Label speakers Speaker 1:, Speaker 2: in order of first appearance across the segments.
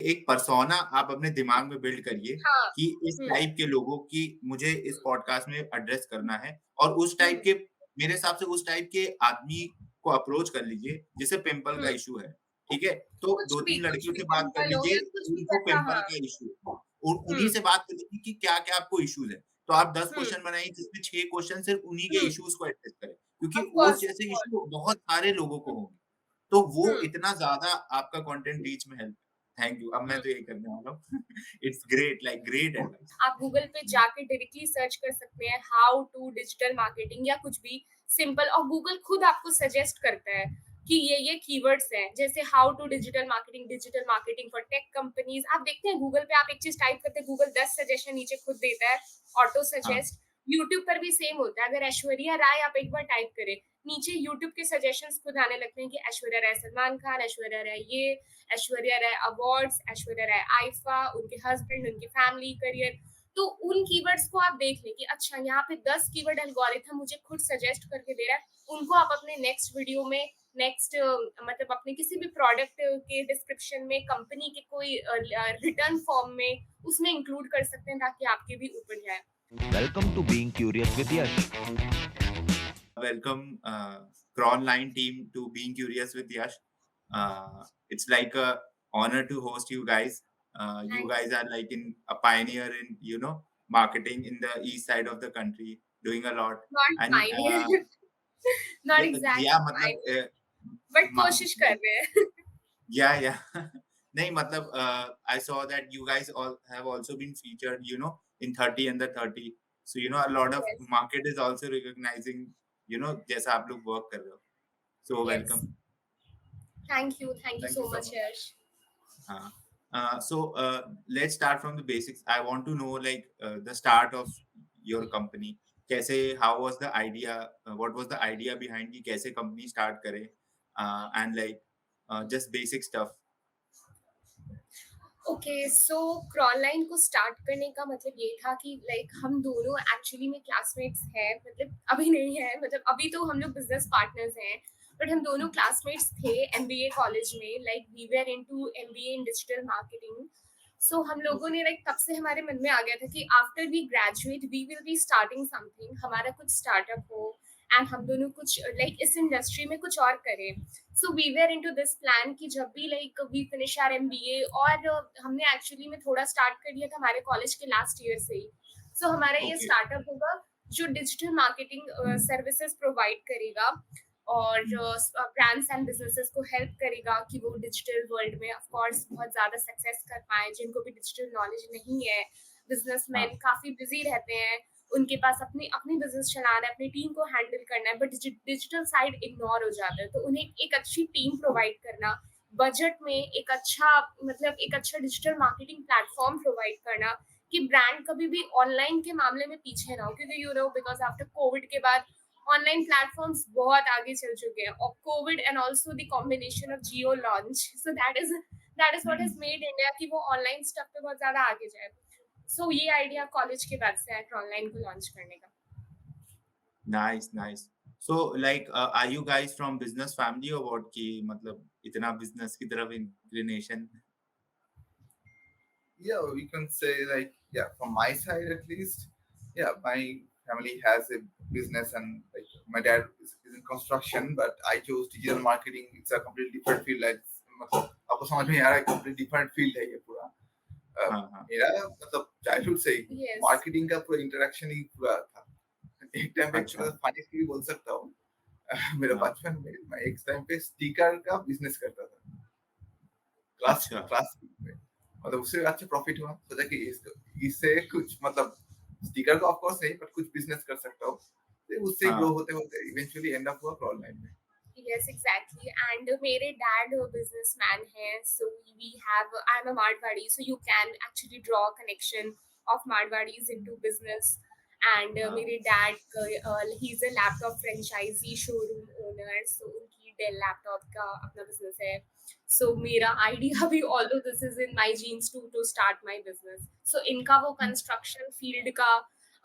Speaker 1: एक पर्सोना आप अपने दिमाग में बिल्ड करिए
Speaker 2: हाँ।
Speaker 1: कि इस
Speaker 2: हुँ,
Speaker 1: टाइप के लोगों की मुझे इस पॉडकास्ट में एड्रेस करना है और उस टाइप
Speaker 2: हुँ,
Speaker 1: के मेरे हिसाब से उस टाइप के आदमी को अप्रोच कर लीजिए जिसे पिंपल का
Speaker 2: हुँ।
Speaker 1: इश्यू है, ठीक है? तो
Speaker 2: कुछ
Speaker 1: 2-3 लड़कियों
Speaker 2: भी
Speaker 1: से बात कर
Speaker 2: पिंपल हो
Speaker 1: लीजिए,
Speaker 2: गया, कुछ भी
Speaker 1: उनको
Speaker 2: कैसा
Speaker 1: पिंपल
Speaker 2: हाँ।
Speaker 1: का इश्यू है। उन्हीं
Speaker 2: हुँ,
Speaker 1: से बात कर लीजिए कि क्या-क्या आपको इश्यूज़ है। तो आप 10
Speaker 2: हुँ,
Speaker 1: क्वेश्चन बनाइए जिसमें 6 क्वेश्चन सिर्फ उन्हीं के
Speaker 2: हुँ।
Speaker 1: इश्यूज़ को एड्रेस करें, क्योंकि
Speaker 2: ऑफ
Speaker 1: उस
Speaker 2: कोर्स, ऑफ
Speaker 1: जैसे
Speaker 2: कोर्स।
Speaker 1: इश्यू बहुत सारे लोगों को
Speaker 2: हुँ,
Speaker 1: होंगे। तो वो
Speaker 2: हुँ,
Speaker 1: इतना ज़्यादा आपका कंटेंट रीच में हेल्प थैंक यू। अब मैं
Speaker 2: हुँ।
Speaker 1: तो यही करने वाला हूँ। It's great like great advice.
Speaker 2: आप गूगल पे जाके डायरेक्टली सर्च कर सकते हैं हाउ टू डिजिटल मार्केटिंग या कुछ भी सिंपल, और गूगल खुद आपको सजेस्ट करता है कि ये कीवर्ड्स हैं, जैसे how to digital marketing for tech companies. आप देखते हैं गूगल पे, आप एक चीज टाइप करते हैं, गूगल 10 सजेशन नीचे खुद देता है, ऑटो
Speaker 1: हाँ,
Speaker 2: सजेस्ट। यूट्यूब पर भी सेम होता है, अगर ऐश्वर्या राय आप एक बार टाइप करें, नीचे यूट्यूब के सजेशंस खुद आने लगते हैं कि ऐश्वर्या राय सलमान खान, ऐश्वर्या राय ये, ऐश्वर्या राय अवार्ड्स, ऐश्वर्या राय आईफा, उनके हस्बैंड, उनके फैमिली, करियर। तो उन कीवर्ड्स को आप देख लें कि अच्छा यहाँ पे 10 कीवर्ड एल्गोरिथम मुझे खुद सजेस्ट करके दे रहा है, उनको आप अपने नेक्स्ट वीडियो में, नेक्स्ट मतलब अपने किसी भी प्रोडक्ट के डिस्क्रिप्शन में, कंपनी के कोई रिटर्न फॉर्म में उसमें इंक्लूड कर सकते हैं ताकि आपके भी ऊपर जाए।
Speaker 3: Welcome to Being Curious with Yash.
Speaker 1: welcome Cronline team to Being Curious with Yash. It's like a honor to host you guys. You
Speaker 2: thank
Speaker 1: guys
Speaker 2: you.
Speaker 1: are like in a pioneer in marketing in the east side of the country, doing a lot.
Speaker 2: Not
Speaker 1: And
Speaker 2: final, not
Speaker 1: yeah,
Speaker 2: exactly
Speaker 1: मतलब
Speaker 2: final, but कोशिश कर
Speaker 1: like
Speaker 2: रहे हैं।
Speaker 1: yeah. नहीं मतलब I saw that you guys all have also been featured, in 30 under 30. So a lot of
Speaker 2: yes,
Speaker 1: market is also recognizing, जैसा आप लोग work कर रहे हो. So
Speaker 2: yes.
Speaker 1: welcome.
Speaker 2: Thank you
Speaker 1: Thank you
Speaker 2: so
Speaker 1: so
Speaker 2: much
Speaker 1: much.
Speaker 2: यश।
Speaker 1: हाँ. Let's start from the basics. I want to know like the start of your company. कैसे how was the idea? What was the idea behind कि कैसे company start करें? And like just basic stuff.
Speaker 2: Okay, so क्रॉनलाइन को start करने का मतलब ये था कि लाइक हम दोनों एक्चुअली में क्लासमेट्स हैं, मतलब अभी नहीं है, मतलब अभी तो हम लोग बिजनेस पार्टनर्स हैं, बट हम दोनों क्लासमेट्स थे एमबीए कॉलेज में, like we were into MBA in digital marketing. So हम लोगों
Speaker 1: Okay.
Speaker 2: ने लाइक तब से हमारे मन में आ गया था कि after we graduate we will be starting something, हमारा कुछ स्टार्टअप हो एंड हम दोनों कुछ लाइक इस इंडस्ट्री में कुछ और करें। So we were into this plan कि जब भी like we finish our MBA, और हमने एक्चुअली में थोड़ा स्टार्ट कर दिया था हमारे कॉलेज के लास्ट ईयर से ही। सो हमारा ये
Speaker 1: Okay.
Speaker 2: स्टार्टअप होगा जो डिजिटल मार्केटिंग सर्विसेज प्रोवाइड करेगा और
Speaker 1: Hmm.
Speaker 2: ब्रांड्स एंड बिजनेसेस को हेल्प करेगा कि वो डिजिटल वर्ल्ड में ऑफ कोर्स बहुत ज़्यादा सक्सेस कर पाए, जिनको भी डिजिटल नॉलेज नहीं है। बिजनेसमैन
Speaker 1: हाँ.
Speaker 2: काफ़ी बिजी रहते हैं, उनके पास अपनी अपनी बिजनेस चलाना है, अपनी टीम को हैंडल करना है, बट डिजिटल साइड इग्नोर हो जाता है, तो उन्हें एक अच्छी टीम प्रोवाइड करना, बजट में एक अच्छा, मतलब एक अच्छा डिजिटल मार्केटिंग प्लेटफॉर्म प्रोवाइड करना कि ब्रांड कभी भी ऑनलाइन के मामले में पीछे ना हो, क्योंकि बिकॉज आफ्टर कोविड के बाद ऑनलाइन प्लेटफॉर्म्स बहुत आगे चल चुके हैं, और Covid and also the combination of Jio launch, so that is what has
Speaker 1: Hmm.
Speaker 2: Made India की वो ऑनलाइन स्टफ पे बहुत ज्यादा आगे जाए। सो ये आइडिया कॉलेज के बाद से है ऑनलाइन को लॉन्च करने का।
Speaker 1: Nice, nice. So like are you guys from business family or what कि मतलब इतना business की तरफ inclination?
Speaker 4: Yeah, we can say like yeah, from my side at least, yeah, my family has a business and like my dad is in construction, but I chose digital marketing. It's a completely different field. Like मतलब आपको समझ में आ रहा है completely different field है ये पूरा।
Speaker 1: हाँ, हाँ.
Speaker 4: मेरा मतलब चाइल्डहुड से ही
Speaker 2: यस।
Speaker 4: मार्केटिंग का पूरा इंटरेक्शन ही पूरा था। एक टाइम पे
Speaker 1: अच्छा.
Speaker 4: थोड़ा फनी भी बोल सकता हूँ। मेरा
Speaker 1: हाँ.
Speaker 4: बचपन में मैं एक टाइम पे स्टिकर का बिजनेस करता था क्लास
Speaker 1: अच्छा.
Speaker 4: क्लास में। मतलब उससे अच्छा प्रॉफिट हुआ, सोचा कि इससे कुछ मतलब स्टिकर का ऑफ कोर्स नहीं, बट कुछ बिजनेस कर सकता हूँ। तो उससे ग्रो
Speaker 1: हाँ.
Speaker 4: होते होते इवेंचुअली एंड अप हुआ ऑनलाइन में।
Speaker 2: Yes, exactly. And मेरे dad businessman हैं, so we have, I'm a Marwari, so you can actually draw a connection of Marwaris into business. And
Speaker 1: हाँ.
Speaker 2: मेरे dad he's a laptop franchisee showroom owner, so उनकी Dell laptop का अपना business है। So मेरा idea भी, although this is in my genes to start my business, so इनका वो construction field का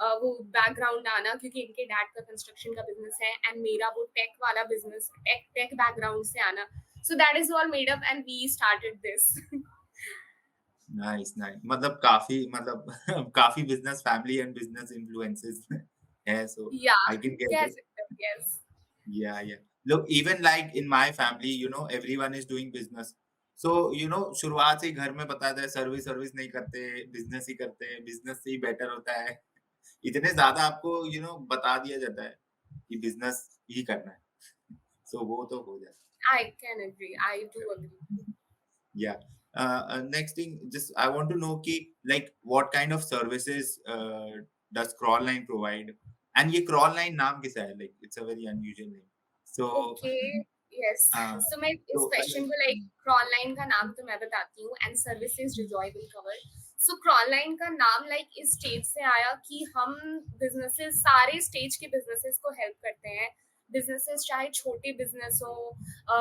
Speaker 2: वो बैकग्राउंड आना, क्योंकि इनके डैड का कंस्ट्रक्शन का बिजनेस है एंड मेरा वो टेक वाला बिजनेस, टेक बैकग्राउंड से आना, so that is all made up and we started this.
Speaker 1: Nice nice मतलब काफी business family and business influences है so
Speaker 2: yeah
Speaker 1: I can get
Speaker 2: कह
Speaker 1: इट
Speaker 2: सकते हो, yes.
Speaker 1: yeah look even like in my family everyone is doing business so शुरुआत से ही घर में बताते हैं सर्विस सर्विस नहीं करते बिजनेस ही करते हैं बिजनेस से ही बेटर होता है इतने ज्यादा आपको बता दिया जाता है कि बिजनेस ही करना है सो वो तो हो जाता
Speaker 2: I can agree, I do agree.
Speaker 1: है Yeah. Next thing, just I want to know ki like what kind of services does Crawlline provide? And ये Crawlline नाम किसा है? Like it's a very unusual name. So
Speaker 2: okay, yes.
Speaker 1: uh,
Speaker 2: सो मैं इस question को like क्रॉललाइन का नाम तो मैं बताती हूँ एंड सर्विसेज जो जॉय विल कवर। सो क्रॉललाइन का नाम लाइक इस स्टेज से आया कि हम बिजनेसेस, सारे स्टेज के बिजनेसेस को हेल्प करते हैं। बिजनेसेस चाहे छोटे बिजनेस हो,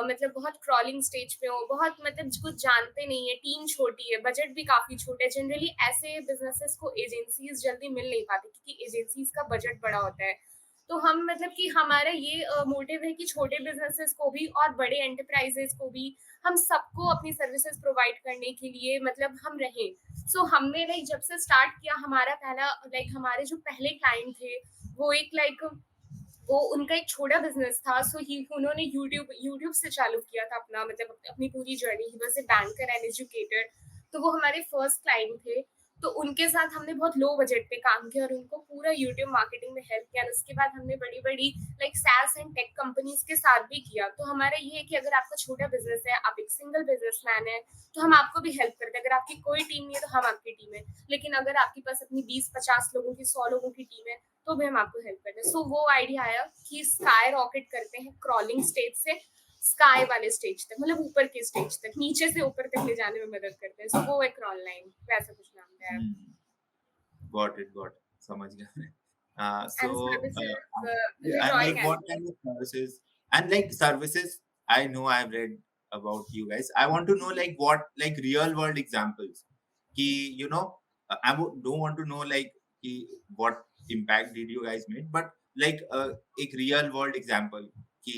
Speaker 2: मतलब बहुत क्रॉलिंग स्टेज पे हो, बहुत मतलब कुछ जानते नहीं है, टीम छोटी है, बजट भी काफी छोटा है। जनरली ऐसे बिजनेसेस को एजेंसीज जल्दी मिल नहीं पाती क्योंकि एजेंसीज का बजट बड़ा होता है। तो हम मतलब कि हमारा ये मोटिव है कि छोटे बिजनेसेस को भी और बड़े एंटरप्राइजेस को भी हम सबको अपनी सर्विसेज प्रोवाइड करने के लिए मतलब हम रहें। सो हमने लाइक जब से स्टार्ट किया, हमारा पहला लाइक हमारे जो पहले क्लाइंट थे वो एक लाइक वो उनका एक छोटा बिजनेस था। सो ही उन्होंने यूट्यूब से चालू किया था अपना मतलब अपनी पूरी journey. He was a banker and educator. तो वो हमारे फर्स्ट क्लाइंट थे। तो उनके साथ हमने बहुत लो बजट पे काम किया और उनको पूरा यूट्यूब मार्केटिंग में हेल्प किया। उसके बाद हमने बड़ी बड़ी like SaaS and tech companies के साथ भी किया। तो हमारा ये है कि अगर आपका छोटा बिजनेस है, आप एक सिंगल बिजनेसमैन है, तो हम आपको भी हेल्प करते हैं। अगर आपकी कोई टीम नहीं है तो हम आपकी टीम है। लेकिन अगर आपके पास अपनी 20-50 लोगों की, 100 लोगों की टीम है, तो भी हम आपको हेल्प करते हैं। सो वो आइडिया आया कि स्काई रॉकेट करते हैं क्रॉलिंग स्टेज से स्काई वाले स्टेज तक, मतलब ऊपर के स्टेज तक, नीचे से ऊपर तक ले जाने में मदद करते हैं। सो वो है क्रॉल लाइन, वैसा कुछ नाम है।
Speaker 1: got it समझ गया मैं so
Speaker 2: and services
Speaker 4: Yeah,
Speaker 1: and
Speaker 2: Joy
Speaker 1: like
Speaker 2: can.
Speaker 1: what kind of services and like services I know I've read about you guys I want to know like what like real world examples ki don't want to know like ki what impact did you guys make but like एक real world example कि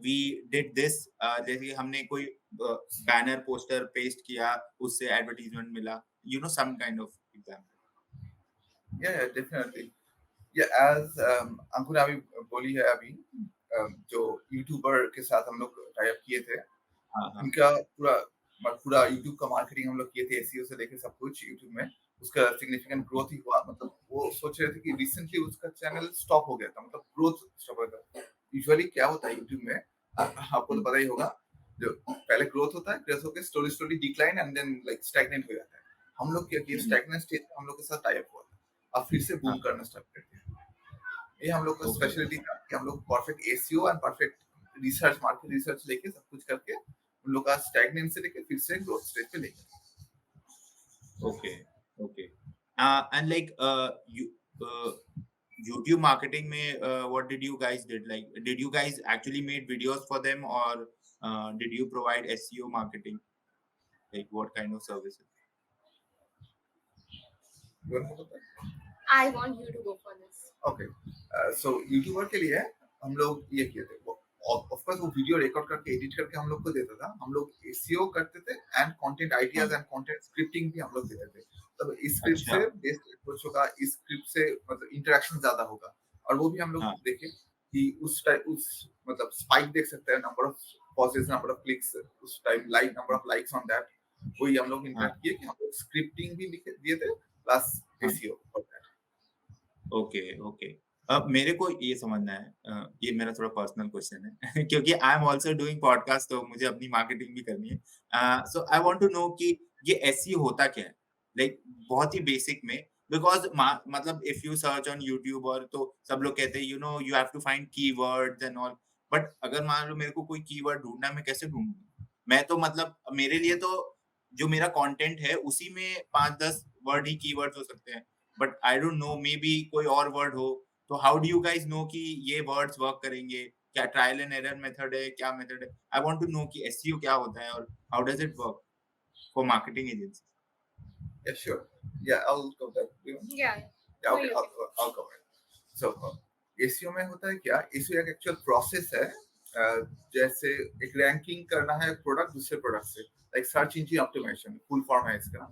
Speaker 1: we did this जैसे हमने कोई banner poster paste किया उससे advertisement मिला some kind of example
Speaker 4: yeah, definitely. या as अंकुर अभी बोली है अभी जो यूट्यूबर के साथ हम लोग टाई अप किए थे,
Speaker 1: हाँ हाँ
Speaker 4: उनका पूरा यूट्यूब का मार्केटिंग हम लोग किए थे, एसईओ से लेके सब कुछ यूट्यूब में उसका सिग्निफिकेंट ग्रोथ ही हुआ। मतलब वो सोच रहे थे कि रिसेंटली उसका चैनल स्टॉप हो गया था, मतलब ग्रोथ स्टॉप हो गया था। यूजुअली क्या होता है यूट्यूब में, आपको तो पता ही होगा, जो पहले ग्रोथ होता है, ग्रोथ होकर slowly slowly decline and then like stagnant हो जाता है। हम लोग क्या किए, स्टैग्नेंट स्टेज में हम लोग के साथ टाई अप हुआ था, अब फिर से बूम करना स्टार्ट कर दिया। ये हम लोग का
Speaker 1: ओके
Speaker 4: स्पेशलिटी था कि हम लोग perfect SEO and perfect research, market research लेके सब कुछ करके उन लोग का स्टैग्नेंट से लेके फिर से ग्रोथ स्टेज पे लेके।
Speaker 1: Okay, okay. And like uh, YouTube marketing में what did you guys did? Like, did you guys actually made videos for them or did you provide SEO marketing? Like, what kind of services?
Speaker 4: You want to know that?
Speaker 2: I want you to go for this.
Speaker 4: Okay, so YouTuber के लिए हम लोग ये किए थे, of course वो video record करके edit करके हम लोग को देता था। हम लोग एसईओ करते थे एंड कंटेंट आइडियाज
Speaker 1: हाँ,
Speaker 4: एंड कंटेंट स्क्रिप्टिंग भी हम लोग देते थे। तब इस स्क्रिप्ट
Speaker 1: अच्छा,
Speaker 4: से बेस्ड अप्रोच होगा, इस स्क्रिप्ट से मतलब इंटरेक्शन ज्यादा होगा। और वो भी हम लोग
Speaker 1: हाँ,
Speaker 4: देखे कि उस टाइप उस मतलब स्पाइक देख सकते हैं, number of pauses, number of clicks, उस time like number of likes on that. वही हम लोग
Speaker 1: हाँ,
Speaker 4: इंटरेक्ट किए कि हम लोग स्क्रिप्टिंग भी लिखे दिए थे प्लस
Speaker 1: हाँ,
Speaker 4: एसईओ।
Speaker 1: Okay, okay. अब मेरे को ये समझना है ये मेरा थोड़ा पर्सनल क्वेश्चन है क्योंकि I am also doing podcast तो मुझे अपनी मार्केटिंग भी करनी है। So I want to know कि ये एसईओ होता क्या है? लाइक बहुत ही बेसिक में बिकॉज़ मतलब if you search on YouTube और तो सब लोग कहते हैं you have to find keywords and all but अगर मान लो मेरे को कोई कीवर्ड ढूँढना है मैं कैसे ढूँढूँगा? मैं तो मतलब मेरे लिए तो जो मेरा कंटेंट है उसी में 5-10 वर्ड ही कीवर्ड्स हो सकते हैं। But I don't know maybe कोई और वर्ड हो तो how do you guys know कि ये वर्ड्स वर्क करेंगे क्या ट्रायल एंड एरर मेथड है क्या मेथड है आई वांट टू नो कि एसईओ क्या होता है और how does it work for marketing agency
Speaker 4: Yeah, sure. Yeah, I'll cover that.
Speaker 2: या
Speaker 4: Yeah,
Speaker 2: no
Speaker 4: okay,
Speaker 2: you
Speaker 4: I'll cover it. So, SEO में होता है क्या? एसईओ एक एक्चुअल प्रोसेस है। जैसे एक रैंकिंग करना है प्रोडक्ट दूसरे प्रोडक्ट से, like search engine optimization full form है इसका।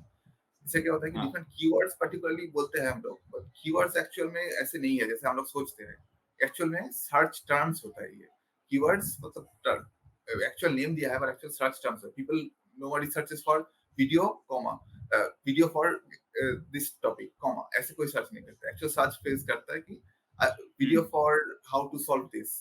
Speaker 4: इससे क्या होता है कि
Speaker 1: हाँ
Speaker 4: डिफरेंट कीवर्ड्स पर्टिकुलरली बोलते हैं हम लोग, बट कीवर्ड्स एक्चुअल में ऐसे नहीं है जैसे हम लोग सोचते हैं। एक्चुअल में सर्च टर्म्स होता है ये। कीवर्ड्स मतलब एक्चुअल नेम दिया है, पर एक्चुअल सर्च टर्म्स है। People nobody searches for video comma video for this topic comma, ऐसे कोई सर्च नहीं करता। एक्चुअल सर्च फेज करता है कि video for how to solve this,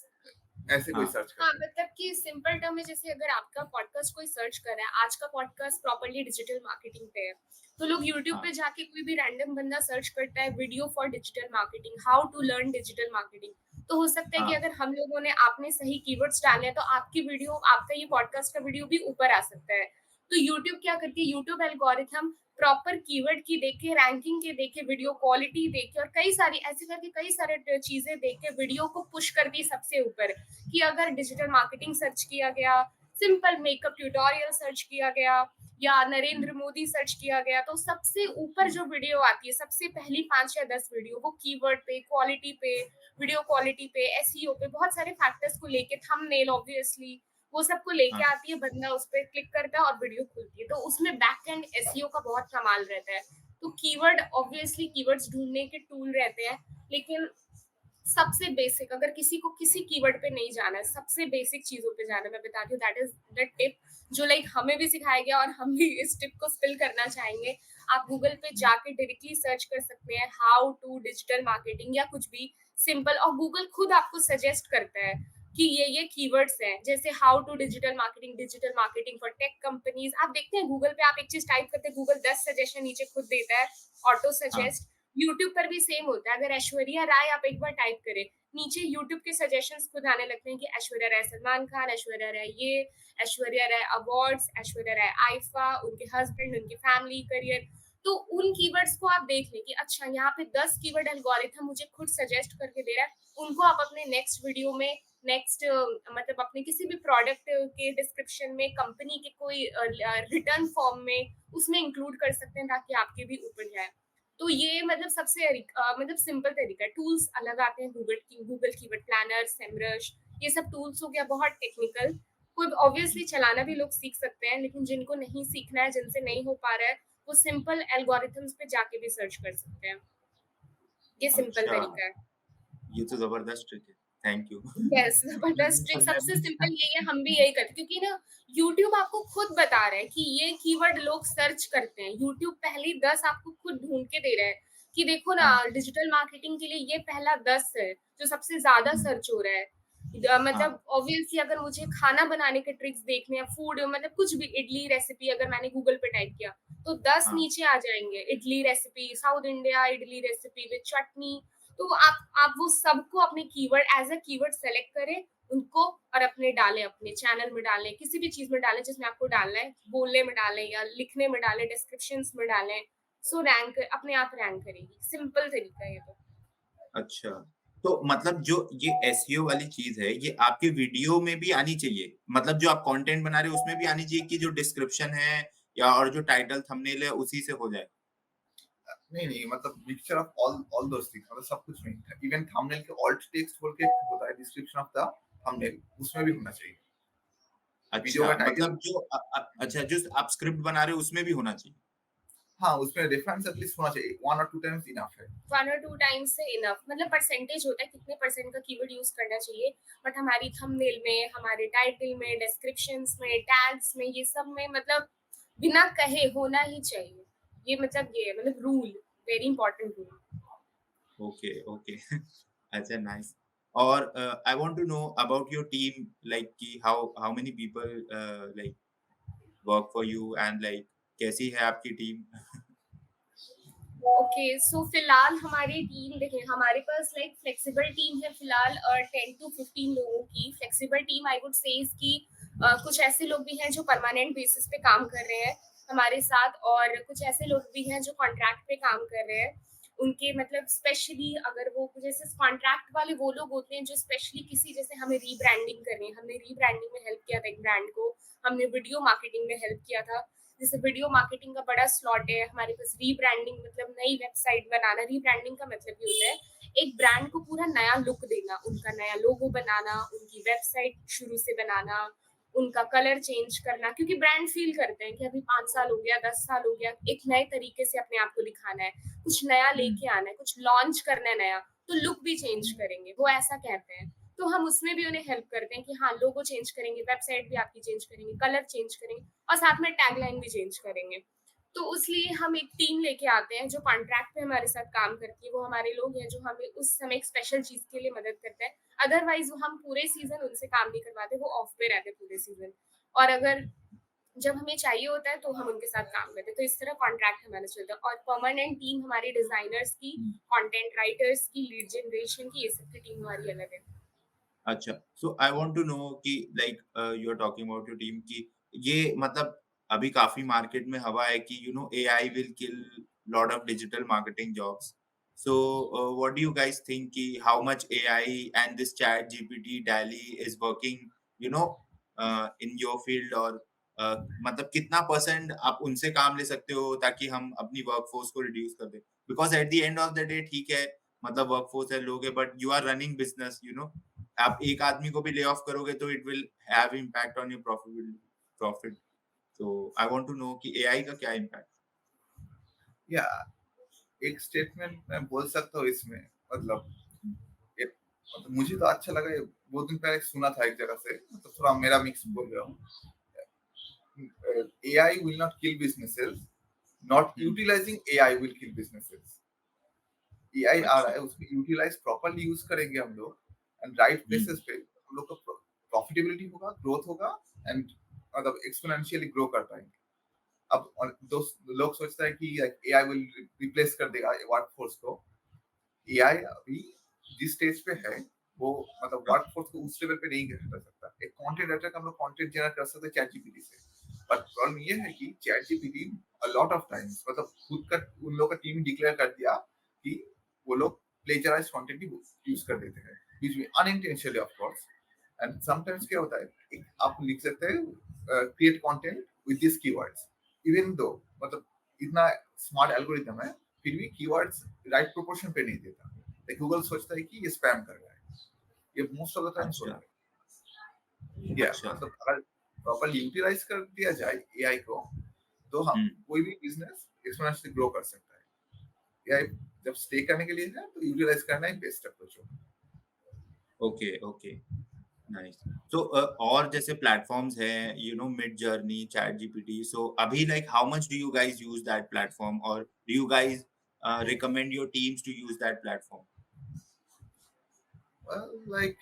Speaker 4: ऐसे कोई
Speaker 1: हाँ
Speaker 4: सर्च
Speaker 2: हाँ,
Speaker 4: करता है।
Speaker 2: मतलब कि सिंपल टर्म में जैसे अगर आपका पॉडकास्ट कोई सर्च कर रहा है, आज का पॉडकास्ट प्रॉपर्ली डिजिटल मार्केटिंग पे है, तो लोग यूट्यूब
Speaker 1: हाँ
Speaker 2: पे जाके कोई भी रैंडम बंदा सर्च करता है video for digital marketing, how to learn digital marketing. तो हो सकता है कि
Speaker 1: हाँ
Speaker 2: अगर हम लोगों ने आपने सही कीवर्ड्स डाले हैं तो आपकी वीडियो, आपका ये पॉडकास्ट का वीडियो भी ऊपर आ सकता है। तो यूट्यूब क्या करती है, यूट्यूब एल्गोरिथम प्रॉपर कीवर्ड की देख के, रैंकिंग के देख के, वीडियो क्वालिटी देख के और कई सारी ऐसे करके कई सारे चीजें देख के वीडियो को पुश करती है सबसे ऊपर। कि अगर डिजिटल मार्केटिंग सर्च किया गया, सिंपल मेकअप ट्यूटोरियल सर्च किया गया या नरेंद्र मोदी सर्च किया गया, तो सबसे ऊपर जो वीडियो आती है, सबसे पहली 5 या 10 वीडियो, वो कीवर्ड पे, क्वालिटी पे, वीडियो क्वालिटी पे, एसईओ पे, बहुत सारे फैक्टर्स को लेके, थंबनेल ऑब्वियसली, वो सबको लेके
Speaker 1: हाँ
Speaker 2: आती है। बंदा उस पर क्लिक करता है और वीडियो खुलती है। तो उसमें बैक एंड एसईओ का बहुत कमाल रहता है। तो कीवर्ड ऑब्वियसली कीवर्ड्स ढूंढने के टूल रहते हैं, लेकिन सबसे बेसिक, अगर किसी को किसी कीवर्ड पे नहीं जाना है, सबसे बेसिक चीजों पे जाना है, मैं बताती हूँ, दैट इज द टिप जो लाइक हमें भी सिखाया गया और हम भी इस टिप को स्पिल करना चाहेंगे। आप गूगल पे जाके डायरेक्टली सर्च कर सकते हैं हाउ टू डिजिटल मार्केटिंग या कुछ भी सिंपल, और गूगल खुद आपको सजेस्ट करता है कि ये कीवर्ड्स हैं, जैसे how to digital marketing for tech companies. आप देखते हैं गूगल पे, आप एक चीज टाइप करते हैं, गूगल 10 सजेशन नीचे खुद देता है, ऑटो
Speaker 1: हाँ
Speaker 2: सजेस्ट। यूट्यूब पर भी सेम होता है। अगर ऐश्वर्या राय आप एक बार टाइप करें, नीचे यूट्यूब के सजेशंस खुद आने लगते हैं कि ऐश्वर्या राय सलमान खान, ऐश्वर्या राय ये, ऐश्वर्या राय अवार्ड्स, ऐश्वर्या राय आईफा, उनके हस्बैंड, उनकी फैमिली, करियर। तो उन कीवर्ड्स को आप देख लें कि अच्छा यहाँ पे 10 कीवर्ड एल्गोरिथम मुझे खुद सजेस्ट करके दे रहा है। उनको आप अपने नेक्स्ट वीडियो में, नेक्स्ट मतलब अपने किसी भी प्रोडक्ट के डिस्क्रिप्शन में, कंपनी के कोई रिटर्न फॉर्म में, उसमें इंक्लूड कर सकते हैं ताकि आपके भी ऊपर जाए। तो ये मतलब सबसे मतलब सिंपल तरीका है। टूल्स अलग आते हैं, गूगल कीवर्ड प्लानर, सेमरश, ये सब टूल्स हो गया बहुत टेक्निकल। कोई ऑब्वियसली चलाना भी लोग सीख सकते हैं, लेकिन जिनको नहीं सीखना है, जिनसे नहीं हो पा रहा है, वो सिंपल एल्गोरिथम्स पे जाके भी सर्च कर सकते हैं। ये सिंपल
Speaker 1: अच्छा
Speaker 2: तरीका है।
Speaker 1: ये तो जबरदस्त ट्रिक है। थैंक यू
Speaker 2: यस, जबरदस्त ट्रिक, सबसे सिंपल यही है, हम भी यही करते हैं, क्योंकि ना यूट्यूब आपको खुद बता रहा है कि ये कीवर्ड लोग सर्च करते हैं। यूट्यूब पहली 10 आपको खुद ढूंढ के दे रहा है कि देखो ना,
Speaker 1: हाँ
Speaker 2: डिजिटल मार्केटिंग के लिए ये पहला 10 है जो सबसे ज्यादा सर्च हो रहा है।
Speaker 1: हाँ
Speaker 2: मतलब ऑब्वियसली अगर मुझे खाना बनाने के ट्रिक्स देखने हैं, फूड मतलब कुछ भी, इडली रेसिपी अगर मैंने गूगल पे टाइप किया तो 10
Speaker 1: हाँ
Speaker 2: नीचे आ जाएंगे। Idli recipe, south India idli recipe with chutney. तो आप वो सबको अपने keyword as a keyword select करें उनको, और अपने डालें, अपने चैनल में डालें, किसी भी चीज में डालें जिसमें आपको डालना है, बोलने में डालें या लिखने में डालें, डिस्क्रिप्शन में डालें। सो रैंक अपने आप रैंक करेगी। सिंपल तरीका है ये तो।
Speaker 1: अच्छा तो मतलब जो ये एसईओ वाली चीज है ये आपके वीडियो में भी आनी चाहिए मतलब जो आप कंटेंट बना रहे हो उसमें भी आनी चाहिए कि जो डिस्क्रिप्शन है या और जो टाइटल थंबनेल है उसी से हो जाए।
Speaker 4: नहीं नहीं, मतलब mixture of all those things, मतलब सब कुछ नहीं। इवन थंबनेल के ऑल्ट टेक्स्ट बोल के होता है, डिस्क्रिप्शन ऑफ द थंबनेल, उसमें भी होना चाहिए। वीडियो
Speaker 1: अच्छा
Speaker 4: का टाइटल,
Speaker 1: मतलब जो अच्छा जो आप स्क्रिप्ट बना रहे हो उसमें भी होना चाहिए।
Speaker 4: हाँ उसमें रेफरेंस एटलीस्ट होना चाहिए, 1 or 2 टाइम्स इनफ है।
Speaker 2: 1 or 2 टाइम्स से इनफ, मतलब परसेंटेज होता है कितने परसेंट का कीवर्ड यूज करना चाहिए। बट हमारी थंबनेल में, हमारे टाइटल में, डिस्क्रिप्शंस में, टैग्स में, ये सब में मतलब बिना कहे होना ही चाहिए। ये मतलब ये मतलब rule, very important rule.
Speaker 1: Okay okay अच्छा नाइस और I want to know about your team like कि how many people like work for you and like कैसी है आपकी टीम।
Speaker 2: ओके, सो फिलहाल हमारी टीम, देखिए हमारे पास लाइक फ्लेक्सिबल टीम है फिलहाल, 10 to 15 लोगों की flexible team. I would say कि कुछ ऐसे लोग भी हैं जो परमानेंट बेसिस पे काम कर रहे हैं हमारे साथ, और कुछ ऐसे लोग भी हैं जो कॉन्ट्रैक्ट पे काम कर रहे हैं। उनके मतलब स्पेशली अगर वो जैसे कॉन्ट्रैक्ट वाले वो लोग होते हैं जो स्पेशली किसी, जैसे हमें रीब्रांडिंग करनी है, हमने रीब्रांडिंग में हेल्प किया था एक ब्रांड को, हमने वीडियो मार्केटिंग में हेल्प किया था। जैसे वीडियो मार्केटिंग का बड़ा स्लॉट है हमारे पास, रीब्रांडिंग मतलब नई वेबसाइट बनाना। रीब्रांडिंग का मतलब ये होता है एक ब्रांड को पूरा नया लुक देना, उनका नया लोगो बनाना, उनकी वेबसाइट शुरू से बनाना, उनका कलर चेंज करना, क्योंकि ब्रांड फील करते हैं कि अभी 5 साल हो गया, 10 साल हो गया, एक नए तरीके से अपने आप को दिखाना है, कुछ नया लेके आना है, कुछ लॉन्च करना है नया, तो लुक भी चेंज करेंगे, वो ऐसा कहते हैं। तो हम उसमें भी उन्हें हेल्प करते हैं कि हाँ, लोगो चेंज करेंगे, वेबसाइट भी आपकी चेंज करेंगे, कलर चेंज करेंगे और साथ में टैगलाइन भी चेंज करेंगे। तो इसलिए हम एक टीम लेके आते हैं जो कॉन्ट्रैक्ट पे हमारे साथ काम करती है, वो हमारे लोग हैं जो हमें उस समय एक स्पेशल चीज़ के लिए मदद करते हैं। अदरवाइज़ हम पूरे सीज़न उनसे काम नहीं करवाते, वो ऑफ पे रहते पूरे सीज़न। और अगर जब हमें चाहिए होता है तो हम उनके साथ काम करते हैं। तो इस तरह कॉन्ट्रैक्ट हमारा चलता है और परमानेंट टीम हमारी डिज़ाइनर्स की, कंटेंट राइटर्स की, लीड जनरेशन की, ये सब की टीम हमारी अलग है।
Speaker 1: अच्छा, so I want to know कि like you are talking about your team कि ये मतलब अभी काफ़ी मार्केट में हवा है कि AI will kill lot of digital marketing jobs. So what do you guys think कि how much AI and this chat GPT, daily is working you know in your field और मतलब कितना परसेंट आप उनसे काम ले सकते हो ताकि हम अपनी वर्कफोर्स को रिड्यूस कर दें? Because at the end of the day ठीक है, मतलब वर्कफोर्स है, लोग है, but you are running business आप एक आदमी को भी ले ऑफ करोगे तो it will have impact on your profit. So I want to know कि एआई का क्या इम्पैक्ट?
Speaker 4: या एक स्टेटमेंट मैं बोल सकता हूँ इसमें, मतलब एक, मतलब मुझे तो अच्छा लगा, ये बहुत दिन पहले सुना था एक जगह से, मतलब थोड़ा मेरा मिक्स बोल रहा हूँ। AI will not kill businesses, not utilizing AI will kill businesses. AI आ रहा
Speaker 1: अच्छा।
Speaker 4: है, उसको यूटिलाइज प्रॉपर्ली यूज करेंगे हम लोग एंड राइट प्लेसेस पे हम लोग का प्रॉफिटेबिलिटी होगा, ग्रोथ होगा एंड मतलब एक्सपोनेंशियली ग्रो कर पाएंगे। अब दोस्त लोग सोचता है कि एआई विल रिप्लेस कर देगा वर्कफोर्स को। एआई अभी जिस स्टेज पे है वो मतलब
Speaker 1: हाँ,
Speaker 4: वर्कफोर्स को उस लेवल पे नहीं कर सकता। एक कंटेंट राइटर का हम लोग कंटेंट जनरेट कर सकते हैं चैट जीपीटी से, बट प्रॉब्लम ये है कि chat GPT a lot of times मतलब खुद का उन लोग का टीम डिक्लेयर कर दिया कि वो लोग प्लेजराइज कंटेंट ही यूज कर देते हैं बीच में unintentionally of course. And sometimes क्या होता है, आप लिख सकते हैं create content with this keywords, even though मतलब इतना स्मार्ट एल्गोरिथम है फिर भी कीवर्ड्स राइट प्रोपोर्शन पे नहीं देता। गूगल सोचता है कि ये स्पैम कर रहा है। ये मोस्ट ऑफ द टाइम्स
Speaker 1: अच्छा,
Speaker 4: होता है। या
Speaker 1: अच्छा।
Speaker 4: मतलब अगर प्रॉपर्ली यूटिलाइज कर दिया जाए एआई को तो हम
Speaker 1: हुँ,
Speaker 4: कोई भी बिजनेस एक्सपोनेंशियली ग्रो कर सकता है। एआई जब स्टे करने के लिए है तो यूटिलाइज करना ही बेस्ट अप्रोच होगा।
Speaker 1: Okay, okay, nice. सो और जैसे प्लेटफ़ॉर्म्स हैं, Midjourney, chat GPT, so अभी like how much do you guys use that platform और do you guys recommend your teams to use that platform?
Speaker 4: Like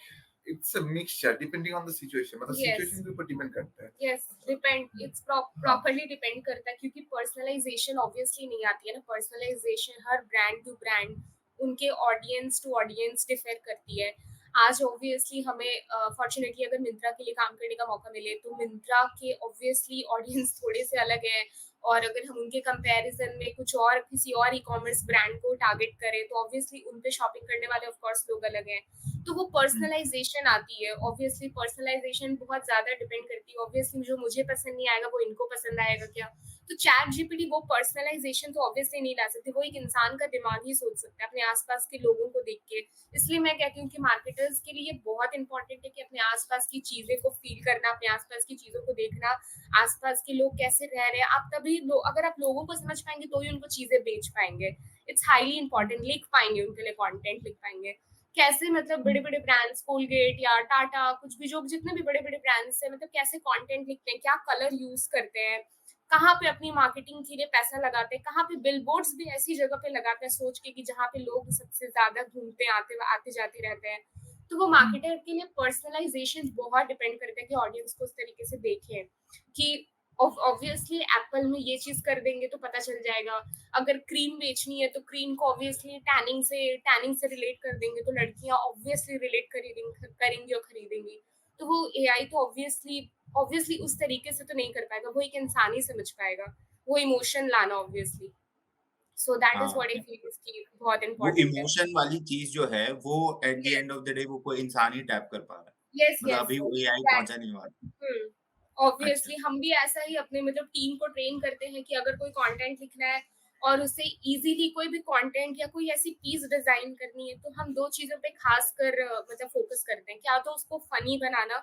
Speaker 4: it's a mixture depending on the situation, मतलब
Speaker 2: yes.
Speaker 4: Situation के ऊपर depend करता है।
Speaker 2: Yes, depend it's
Speaker 4: हाँ,
Speaker 2: properly depend करता है, क्योंकि पर्सनलाइजेशन ऑब्वियसली नहीं आती है ना। पर्सनलाइजेशन हर ब्रांड टू ब्रांड, उनके ऑडियंस टू ऑडियंस डिफर करती है। आज ऑब्वियसली हमें फॉर्चुनेटली अगर मिंत्रा के लिए काम करने का मौका मिले तो मिंत्रा के ऑब्वियसली ऑडियंस थोड़े से अलग है, और अगर हम उनके कंपैरिजन में कुछ और किसी और ई कॉमर्स ब्रांड को टारगेट करें तो ऑब्वियसली उन पे शॉपिंग करने वाले ऑफ कोर्स लोग अलग हैं। तो वो
Speaker 1: हुँ,
Speaker 2: पर्सनलाइजेशन आती है। ऑब्वियसली पर्सनलाइजेशन बहुत ज्यादा डिपेंड करती है, ऑब्वियसली जो मुझे पसंद नहीं आएगा वो इनको पसंद आएगा क्या। तो चैट जीपीटी वो पर्सनलाइजेशन तो ऑब्वियसली नहीं ला सकती, वो एक इंसान का दिमाग ही सोच सकता है अपने आसपास के लोगों को देख के। इसलिए मैं कहती हूँ कि मार्केटर्स के लिए बहुत इंपॉर्टेंट है कि अपने आसपास की चीजें को फील करना, अपने आसपास की चीजों को देखना, आसपास के लोग कैसे रह रहे हैं। आप तभी अगर आप लोगों को समझ पाएंगे तो ही उनको चीजें बेच पाएंगे। इट्स हाईली इंपॉर्टेंट, लिख पाएंगे उनके लिए कंटेंट लिख पाएंगे कैसे, मतलब
Speaker 1: हुँ,
Speaker 2: बड़े बड़े ब्रांड्स कोलगेट या टाटा कुछ भी जो जितने भी बड़े बड़े ब्रांड्स हैं, मतलब कैसे कंटेंट लिखते हैं, क्या कलर यूज करते हैं, कहाँ पे अपनी मार्केटिंग के लिए पैसा लगाते हैं, कहाँ पे बिलबोर्ड्स भी ऐसी जगह पे लगाते हैं सोच के कि जहाँ पे लोग सबसे ज्यादा घूमते आते जाते रहते हैं। तो वो
Speaker 1: हुँ,
Speaker 2: मार्केटर के लिए पर्सनलाइजेशन बहुत डिपेंड करता है कि ऑडियंस को उस तरीके से देखें कि ऑब्वियसली एप्पल में ये चीज कर देंगे तो पता चल जाएगा। अगर क्रीम बेचनी है तो क्रीम को ऑब्वियसली टैनिंग से रिलेट कर देंगे तो लड़कियां ऑब्वियसली रिलेट करेंगी और खरीदेंगी। तो वो एआई तो ऑब्वियसली उस तरीके से तो नहीं कर पाएगा, वो एक इंसान ही समझ पाएगा, वो इमोशन लाना ऑब्वियसली। सो दैट इज
Speaker 1: हाँ,
Speaker 2: व्हाट आई फील की बहुत
Speaker 1: वो
Speaker 2: इंपॉर्टेंट है।
Speaker 1: इमोशन वाली चीज़ जो है वो at the
Speaker 2: yes,
Speaker 1: and of the day वो कोई इंसान ही टैप कर पा रहा है।
Speaker 2: यस,
Speaker 1: मतलब
Speaker 2: यस,
Speaker 1: अभी वो एआई
Speaker 2: दैट।
Speaker 1: पहुँचा नहीं वहाँ तक। अच्छा,
Speaker 2: ऑब्वियसली हम भी ऐसा ही अपने मतलब टीम को ट्रेन करते हैं कि अगर कोई कंटेंट लिखना है और उसे इजीली कोई भी कंटेंट या कोई ऐसी पीस डिजाइन करनी है तो हम दो चीजों पे खास कर मतलब फोकस करते हैं, क्या तो उसको फनी बनाना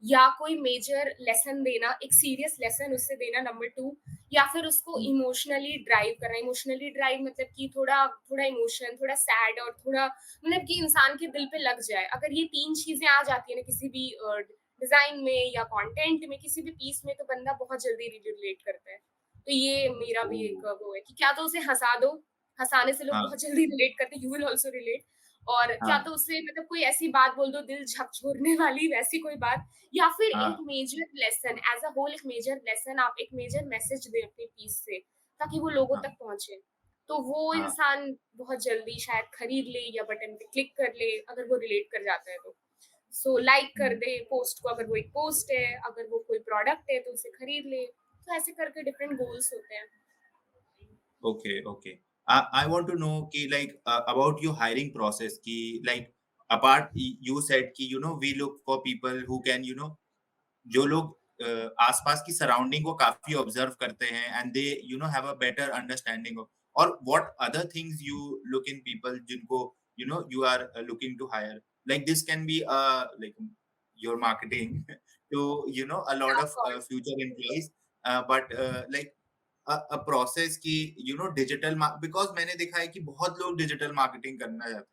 Speaker 2: या कोई मेजर लेसन देना, एक सीरियस लेसन उससे देना, नंबर 2, या फिर उसको इमोशनली ड्राइव करना। इमोशनली ड्राइव मतलब कि थोड़ा थोड़ा इमोशन, थोड़ा सैड और थोड़ा मतलब कि इंसान के दिल पे लग जाए। अगर ये 3 चीज़ें आ जाती है ना किसी भी डिज़ाइन में या कंटेंट में, किसी भी पीस में, तो बंदा बहुत जल्दी रिलेट करता है। तो ये मेरा भी एक वो है कि क्या तो उसे हँसा दो, हँसाने से लोग
Speaker 1: हाँ
Speaker 2: बहुत जल्दी रिलेट करते हैं, यू विल आल्सो रिलेट। और क्या
Speaker 1: हाँ
Speaker 2: तो उससे मतलब कोई ऐसी बात बोल दो दिल झकझोरने वाली वैसी कोई बात, या फिर एक
Speaker 1: हाँ
Speaker 2: major lesson as a whole, एक मेजर लेसन, आप एक मेजर मैसेज दें अपनी पीस से, ताकि वो लोगों
Speaker 1: हाँ
Speaker 2: तक पहुँचे। तो वो
Speaker 1: हाँ
Speaker 2: इंसान बहुत जल्दी शायद खरीद ले या बटन पे क्लिक कर ले, अगर वो रिलेट कर जाता है तो। सो लाइक कर
Speaker 1: हम्म,
Speaker 2: दे पोस्ट को, अगर वो एक पोस्ट है, अगर वो कोई प्रोडक्ट है तो उसे खरीद ले। तो ऐसे करके डिफरेंट गोल्स होते हैं।
Speaker 1: okay okay I want to know ki like about your hiring process ki like apart you said ki we look for people who can जो लोग आसपास की सराउंडिंग को काफी ऑब्जर्व करते हैं and they have a better understanding of और what other things you look in people जिनको you are looking to hire like this can be like your marketing to a lot
Speaker 2: of
Speaker 1: of
Speaker 2: course.
Speaker 1: Future employees but like a process की digital because मैंने देखा है कि बहुत लोग digital marketing करना चाहते हैं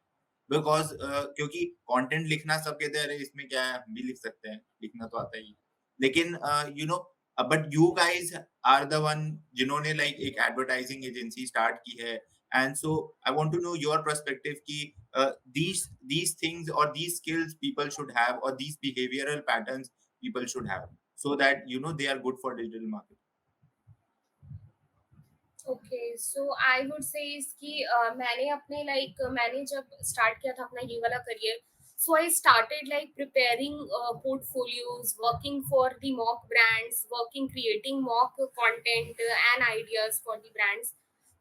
Speaker 1: बिकॉज क्योंकि कंटेंट लिखना सब कहते हैं अरे इसमें क्या है हम भी लिख सकते हैं लिखना तो आता ही है। लेकिन but you guys are the one जिन्होंने लाइक एक एडवर्टाइजिंग एजेंसी स्टार्ट की है and so I want to know your perspective कि these things or these skills people should have or these behavioral patterns people should have so that they are good for digital marketing.
Speaker 2: Okay, so I would say इसकी मैंने अपने मैंने जब start किया था अपना ये वाला career, so I started like preparing portfolios, working for the mock brands, working creating mock content and ideas for the brands.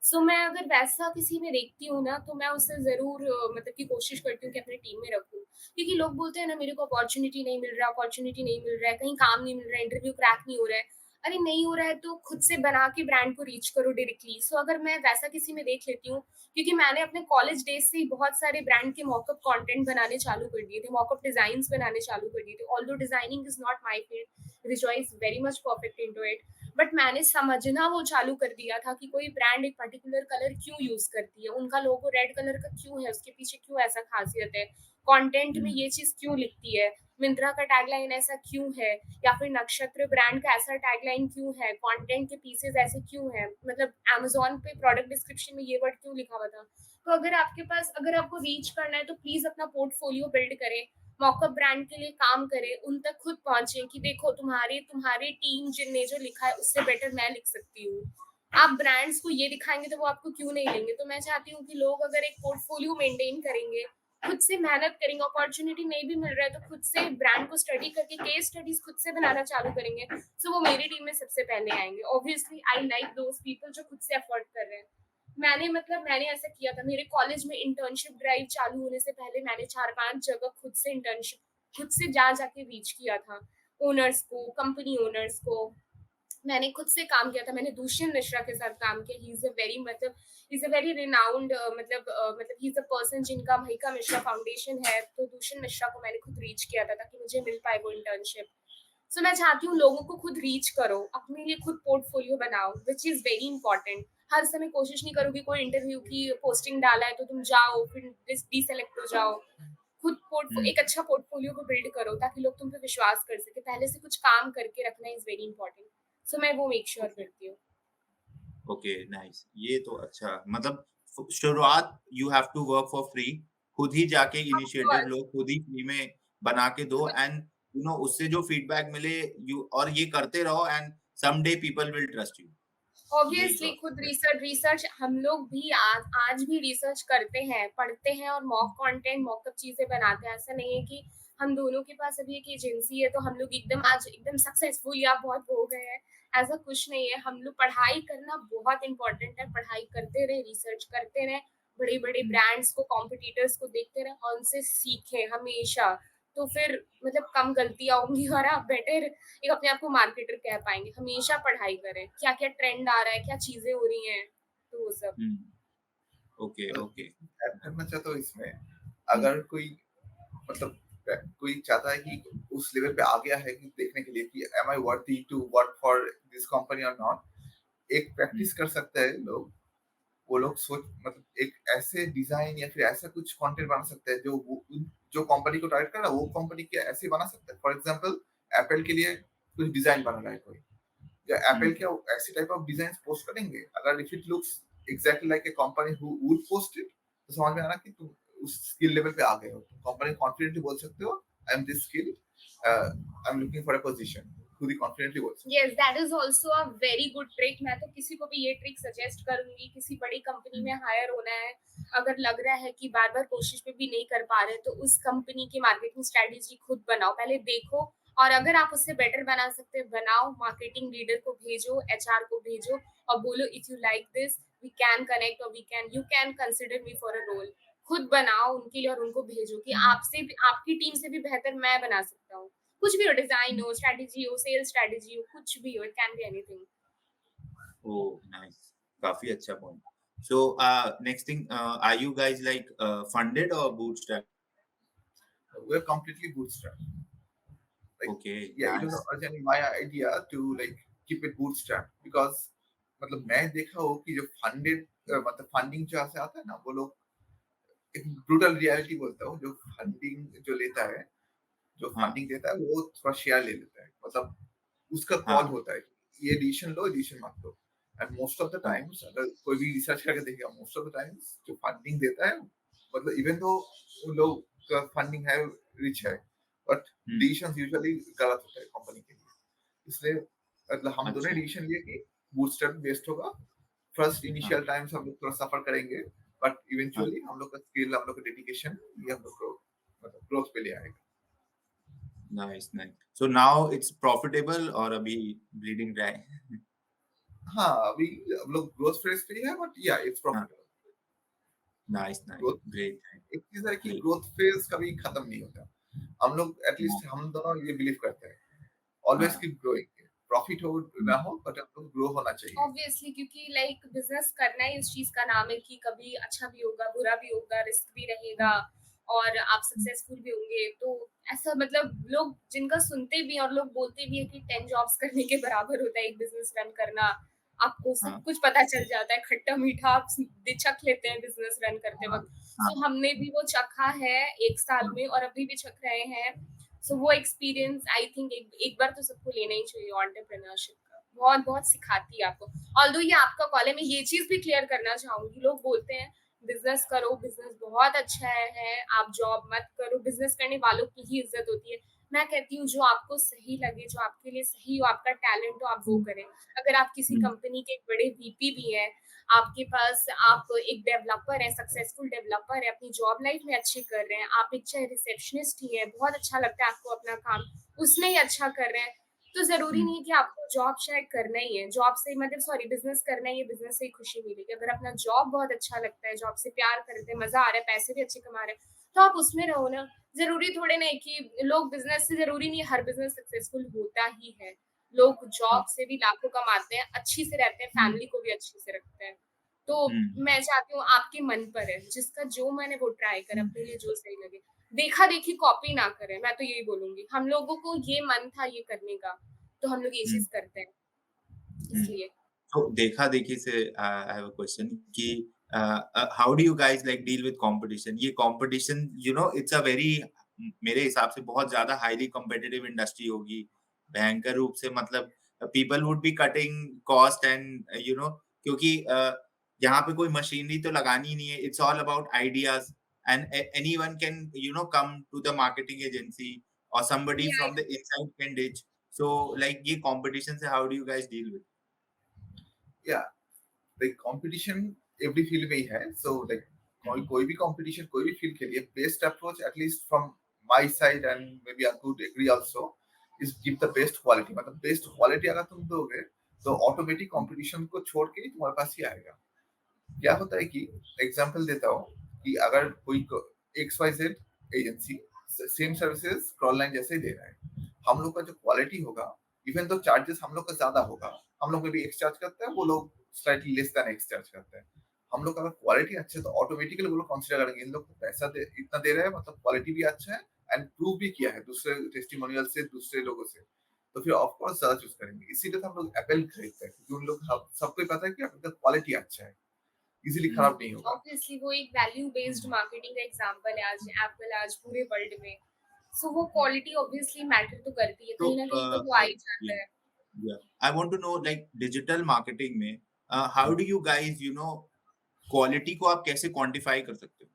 Speaker 2: So मैं अगर वैसा किसी में देखती हूँ ना, तो मैं उससे ज़रूर मतलब कि कोशिश करती हूँ कि अपनी टीम में रखूँ। क्योंकि लोग बोलते हैं ना मेरे को अपॉर्चुनिटी नहीं मिल रहा, अपॉर्चुनिटी नहीं मिल रहा है, कहीं काम नहीं मिल रहा है, इंटरव्यू क्रैक नहीं हो रहा है। अरे नहीं हो रहा है तो खुद से बना के ब्रांड को रीच करो डायरेक्टली। सो अगर मैं वैसा किसी में देख लेती हूँ, क्योंकि मैंने अपने कॉलेज डेज से ही बहुत सारे ब्रांड के मॉकअप कंटेंट बनाने चालू कर दिए थे, मॉकअप डिजाइन बनाने चालू कर दिए थे। Although designing is not my field, Rijoy is very much perfect into it, but मैंने समझना वो चालू कर दिया था कि कोई ब्रांड एक पर्टिकुलर कलर क्यों यूज करती है, उनका लोगो रेड कलर का क्यों है, उसके पीछे क्यों ऐसा खासियत है, कंटेंट में ये चीज क्यों लिखती है, मिंत्रा का टैगलाइन ऐसा क्यों है, या फिर नक्षत्र ब्रांड का ऐसा टैगलाइन क्यों है, कंटेंट के पीसेस ऐसे क्यों है, मतलब अमेज़न पे प्रोडक्ट डिस्क्रिप्शन में ये वर्ड क्यों लिखा हुआ था। तो अगर आपके पास, अगर आपको रीच करना है तो प्लीज अपना पोर्टफोलियो बिल्ड करें, मॉकअप ब्रांड के लिए काम करें, उन तक खुद पहुंचे कि देखो तुम्हारी तुम्हारी टीम जिनने जो लिखा है उससे बेटर मैं लिख सकती हूँ। आप ब्रांड्स को ये दिखाएंगे तो वो आपको क्यों नहीं लेंगे। तो मैं चाहती हूँ कि लोग अगर एक पोर्टफोलियो मेंटेन करेंगे, खुद से मेहनत करेंगे, अपॉर्चुनिटी नहीं भी मिल रहा है तो खुद से ब्रांड को स्टडी करके केस स्टडीज खुद से बनाना चालू करेंगे, सो वो मेरी टीम में सबसे पहले आएंगे। Obviously I like those people जो खुद से एफर्ट कर रहे हैं। मैंने ऐसा किया था, मेरे कॉलेज में इंटर्नशिप ड्राइव चालू होने से पहले मैंने 4-5 जगह खुद से इंटर्नशिप, खुद से जा जाके रीच किया था ओनर्स को, कंपनी ओनर्स को। मैंने खुद से काम किया था, मैंने दुष्यंत मिश्रा के साथ काम किया। ही इज अ वेरी मतलब he is a very renowned मतलब ही इज अ पर्सन जिनका महिका मिश्रा फाउंडेशन है। तो दुष्यंत मिश्रा को मैंने खुद रीच किया था ताकि मुझे मिल पाए वो इंटर्नशिप। सो मैं चाहती हूँ लोगों को खुद रीच करो, अपने लिए खुद पोर्टफोलियो बनाओ, विच इज वेरी इंपॉर्टेंट। हर समय कोशिश नहीं करो कि कोई इंटरव्यू की पोस्टिंग डाला है तो तुम जाओ फिर डिसेलेक्ट हो जाओ। खुद एक अच्छा पोर्टफोलियो को बिल्ड करो ताकि लोग तुम पे विश्वास कर सके। पहले से कुछ काम करके रखना इज वेरी इंपॉर्टेंट। सो मैं वो मेक श्योर करती हूँ।
Speaker 1: ओके नाइस ये तो अच्छा मतलब शुरुआत you have to work for free खुद ही जाके
Speaker 2: ऑफ
Speaker 1: इनिशिएटिव
Speaker 2: कोर्स।
Speaker 1: लो खुद ही फ्री में बना के दो एंड उससे जो फीडबैक मिले यू और ये करते रहो and someday people will trust you यही
Speaker 2: ऑब्वियसली खुद
Speaker 1: प्रोसेस
Speaker 2: रिसर्च रिसर्च हम लोग भी आज भी रिसर्च करते हैं, पढ़ते हैं और मॉक कंटेंट मॉकअप चीजें बनाते हैं। ऐसा नहीं है कि हम दोनों के पास अभी एक एजेंसी है तो हम लोग एकदम आज एकदम सक्सेसफुल या बहुत हो गए हैं। ऐसा कुछ नहीं है। हम लोग पढ़ाई करना बहुत इंपॉर्टेंट है, पढ़ाई करते रहे, रिसर्च करते रहे, बड़े बड़े ब्रांड्स को, कॉम्पिटिटर्स को देखते रहे और उनसे सीखें हमेशा। तो फिर मतलब कम गलतियां होंगी और आप बेटर एक अपने आप को मार्केटर कह पाएंगे। हमेशा पढ़ाई करें, क्या क्या ट्रेंड आ रहा है, क्या चीजें हो रही हैं, तो वो सब।
Speaker 1: ओके
Speaker 4: मतलब
Speaker 1: ओके
Speaker 4: ऐड करना चाहता हूँ इसमें, अगर कोई मतलब कोई चाहता है कि उस लेवल पे आ गया है कि देखने के लिए कि am I worthy to work for this company और नॉट, एक प्रैक्टिस कर सकते हैं लोग। वो लोग सोच मतलब एक ऐसे डिजाइन या फिर ऐसा कुछ कंटेंट बना सकते हैं जो जो कंपनी को टारगेट कर रहा है वो कंपनी के ऐसे बना सकता है। फॉर एग्जांपल एप्पल के लिए कुछ डिजाइन बना रहा है कोई, या एप्पल क्या ऐसी टाइप ऑफ डिजाइन पोस्ट करेंगे, अगर if it looks exactly like a company who would post it, तो समझ में आना कि तुम उस स्किल लेवल पे आ गए हो। तुम कंपनी कॉन्फिडेंटली बोल सकते हो I am this skill, I am looking for a position, खुद ही कॉन्फिडेंटली बोल सकते
Speaker 2: yes, that is also a very good trick. मैं तो किसी को भी ये ट्रिक सजेस्ट करूंगी, किसी बड़ी कंपनी में हायर होना है, अगर लग रहा है कि बार बार कोशिश पे भी नहीं कर पा रहे, तो उस कंपनी की मार्केटिंग स्ट्रेटेजी खुद बनाओ, पहले देखो, और अगर आप उससे बेटर बना सकते हैं बनाओ, मार्केटिंग लीडर को भेजो, एचआर को भेजो और बोलो if you like this we can connect और we can you can consider me for a role. खुद बनाओ उनके लिए और उनको भेजो कि आपसे भी, आपकी टीम से भी बेहतर मैं बना सकता हूँ। कुछ भी हो, डिजाइन हो, स्ट्रेटजी हो, सेल्स स्ट्रेटजी हो, कुछ भी हो, it can be anything.
Speaker 1: Oh, nice. काफी अच्छा point. So, next thing, are you guys like funded or bootstrap?
Speaker 4: हो। we're completely bootstrapped. Like,
Speaker 1: Okay,
Speaker 4: yeah, it was
Speaker 1: nice.
Speaker 4: originally my idea to like keep it bootstrapped because मतलब मैं देखा हूँ कि जो funded मतलब फंडिंग जहाँ से आता है ना, वो लोग एक ब्रूटल रियलिटी बोलता हूँ, जो फंडिंग जो लेता है, जो
Speaker 1: हाँ,
Speaker 4: फंडिंग देता है वो थोड़ा शेयर ले लेता है। मतलब उसका कॉल
Speaker 1: हाँ,
Speaker 4: होता है कि ये एडिशन लो, एडिशन मत लो। एंड मोस्ट ऑफ द
Speaker 1: हाँ,
Speaker 4: टाइम्स अगर कोई भी रिसर्च करके देखेगा, मोस्ट ऑफ द टाइम्स जो फंडिंग देता है, मतलब इवन दो उन लोग का फंडिंग है, रिच है, बट
Speaker 1: हम्म,
Speaker 4: डिसीजंस यूजुअली गलत होता है कंपनी के लिए। इसलिए मतलब हम दोनों
Speaker 1: अच्छा,
Speaker 4: डिसीजन लिए कि बूटस्ट्रैप बेस्ड होगा। फर्स्ट
Speaker 1: हाँ,
Speaker 4: इनिशियल टाइम्स हम लोग थोड़ा सफर करेंगे, बट
Speaker 1: हाँ,
Speaker 4: इवेंचुअली हम लोग का स्किल, हम लोग का डेडिकेशन, ये हम लोग को मतलब ग्रोथ पे ले आएगा।
Speaker 1: nice, nice. So now it's profitable और अभी bleeding dry?
Speaker 4: हाँ, अभी हम लोग ग्रोथ फेज पे ही है, बट या इट्स
Speaker 1: हाँ,
Speaker 4: profitable.
Speaker 1: nice, nice,
Speaker 4: growth
Speaker 1: great,
Speaker 4: एक चीज है कि
Speaker 1: great.
Speaker 4: ग्रोथ फेज कभी खत्म नहीं होता। हम लोग
Speaker 1: हाँ,
Speaker 4: एटलीस्ट हम दोनों ये बिलीव करते हैं, ऑलवेज
Speaker 1: हाँ,
Speaker 4: कीप ग्रोइंग। प्रॉफिट हो ना हो, बट हम लोग ग्रो होना चाहिए।
Speaker 2: ऑब्वियसली, क्योंकि लाइक बिजनेस करना ही इस चीज का नाम है कि कभी अच्छा भी होगा, बुरा भी होगा, रिस्क भी रहेगा और आप सक्सेसफुल भी होंगे। तो ऐसा मतलब लोग जिनका सुनते भी हैं और लोग बोलते भी है कि 10 जॉब्स करने के बराबर होता है एक बिजनेस रन करना। आपको सब
Speaker 1: हाँ,
Speaker 2: कुछ पता चल जाता है, खट्टा मीठा आप चख लेते हैं बिजनेस रन करते
Speaker 1: हाँ,
Speaker 2: वक्त।
Speaker 1: हाँ,
Speaker 2: सो हमने भी वो चखा है 1 साल
Speaker 1: हाँ,
Speaker 2: में और अभी भी चख रहे हैं। सो वो एक्सपीरियंस आई थिंक एक बार तो सबको लेना ही चाहिए एंटरप्रेन्योरशिप का। बहुत बहुत सिखाती है आपको। ऑल्दो ये आपका कॉल है, मैं ये चीज भी क्लियर करना चाहूंगी। लोग बोलते हैं बिजनेस करो, बिजनेस बहुत अच्छा है, आप जॉब मत करो, बिजनेस करने वालों की ही इज्जत होती है। मैं कहती हूँ जो आपको सही लगे, जो आपके लिए सही हो, आपका टैलेंट हो, आप वो करें। अगर आप किसी
Speaker 1: हम्म,
Speaker 2: कंपनी के एक बड़े वीपी भी हैं, आपके पास आप एक डेवलपर है, सक्सेसफुल डेवलपर है, अपनी जॉब लाइफ में अच्छी कर रहे हैं, आप एक चाहे रिसेप्शनिस्ट ही है, बहुत अच्छा लगता है आपको अपना काम, उसमें ही अच्छा कर रहे हैं, तो जरूरी
Speaker 1: हम्म,
Speaker 2: नहीं है कि आपको जॉब शायद करना ही है, जॉब से मतलब सॉरी बिजनेस करना ही है, बिजनेस से ही खुशी मिलेगी। अगर अपना जॉब बहुत अच्छा लगता है, जॉब से प्यार करते हैं, मजा आ रहा है, पैसे भी अच्छे कमा रहे हैं, तो आप उसमें रहो ना। जरूरी थोड़े नहीं कि लोग बिजनेस से, जरूरी नहीं हर बिजनेस सक्सेसफुल होता ही है। लोग
Speaker 1: हाँ,
Speaker 2: जॉब से भी लाखों कमाते हैं, अच्छी से रहते हैं,
Speaker 1: हम्म,
Speaker 2: फैमिली को भी अच्छी से रखते हैं। तो
Speaker 1: हम्म,
Speaker 2: मैं चाहती हूँ आपके मन पर है, जिसका जो मन है वो ट्राई करे,
Speaker 1: हम्म,
Speaker 2: अपने लिए जो सही लगे। देखा देखी कॉपी ना करें, मैं तो यही बोलूंगी। हम लोगों को ये मन था ये करने का, तो हम लोग ये
Speaker 1: हम्म,
Speaker 2: चीज करते हैं,
Speaker 1: हम्म।
Speaker 2: इसलिए।
Speaker 1: तो देखा-देखी से आई हैव अ क्वेश्चन कि how do you guys like deal with competition? ये कॉम्पिटिशन इट्स अ वेरी मेरे हिसाब से बहुत ज़्यादा हाइली कॉम्पिटिटिव इंडस्ट्री होगी। भयंकर रूप से मतलब people would be cutting cost and क्योंकि यहाँ पे कोई मशीनरी तो लगानी नहीं है। It's all about ideas and anyone can come to the marketing agency और somebody from the inside can ditch. So like ये कॉम्पिटिशन से how do you guys deal with?
Speaker 4: या लाइक कंपटीशन एवरी फील्ड में ही है। So like कोई कोई भी कंपटीशन कोई भी फील्ड के लिए best approach, at least from my side and maybe I could agree also, is give the best quality. मतलब बेस्ट क्वालिटी अगर तुम दोगे तो ऑटोमेटिक कंपटीशन को छोड़ के ही तुम्हारे पास ही आएगा। क्या होता है कि एग्जांपल देता हूँ कि अगर कोई x y z agency same services क्रॉललाइन जैसे ही दे रहा है, हम लोग का जो क्वालिटी होगा, इवन तो चार्जेस हम लोग का ज्यादा होगा, हम लोग में भी एक्स चार्ज करते हैं, वो लोग slightly less than x charge करते हैं। हम लोग का अगर क्वालिटी अच्छा है तो ऑटोमेटिकली वो लोग कंसिडर करेंगे इन लोग को पैसा दे इतना दे रहे हैं, मतलब क्वालिटी भी अच्छा है एंड प्रूव भी किया है दूसरे टेस्टिमोनियल से, दूसरे लोगों से, तो फिर ऑफ कोर्स ज्यादा चूज करेंगे। इसीलिए तो हम लोग एप्पल खरीदते हैं, क्योंकि उन लोग सबको पता है कि एप्पल का क्वालिटी अच्छा है, इजीली खराब नहीं होगा।
Speaker 2: ऑब्वियसली वो एक वैल्यू बेस्ड मार्केटिंग का एग्जांपल है आज एप्पल आज पूरे वर्ल्ड में। सो वो क्वालिटी ऑब्वियसली मैटर तो करती है,
Speaker 1: तो
Speaker 2: कहीं ना कहीं तो वो आ ही जाता है।
Speaker 1: yeah, I want to know like digital marketing में how do you guys quality को आप कैसे quantify कर सकते हो?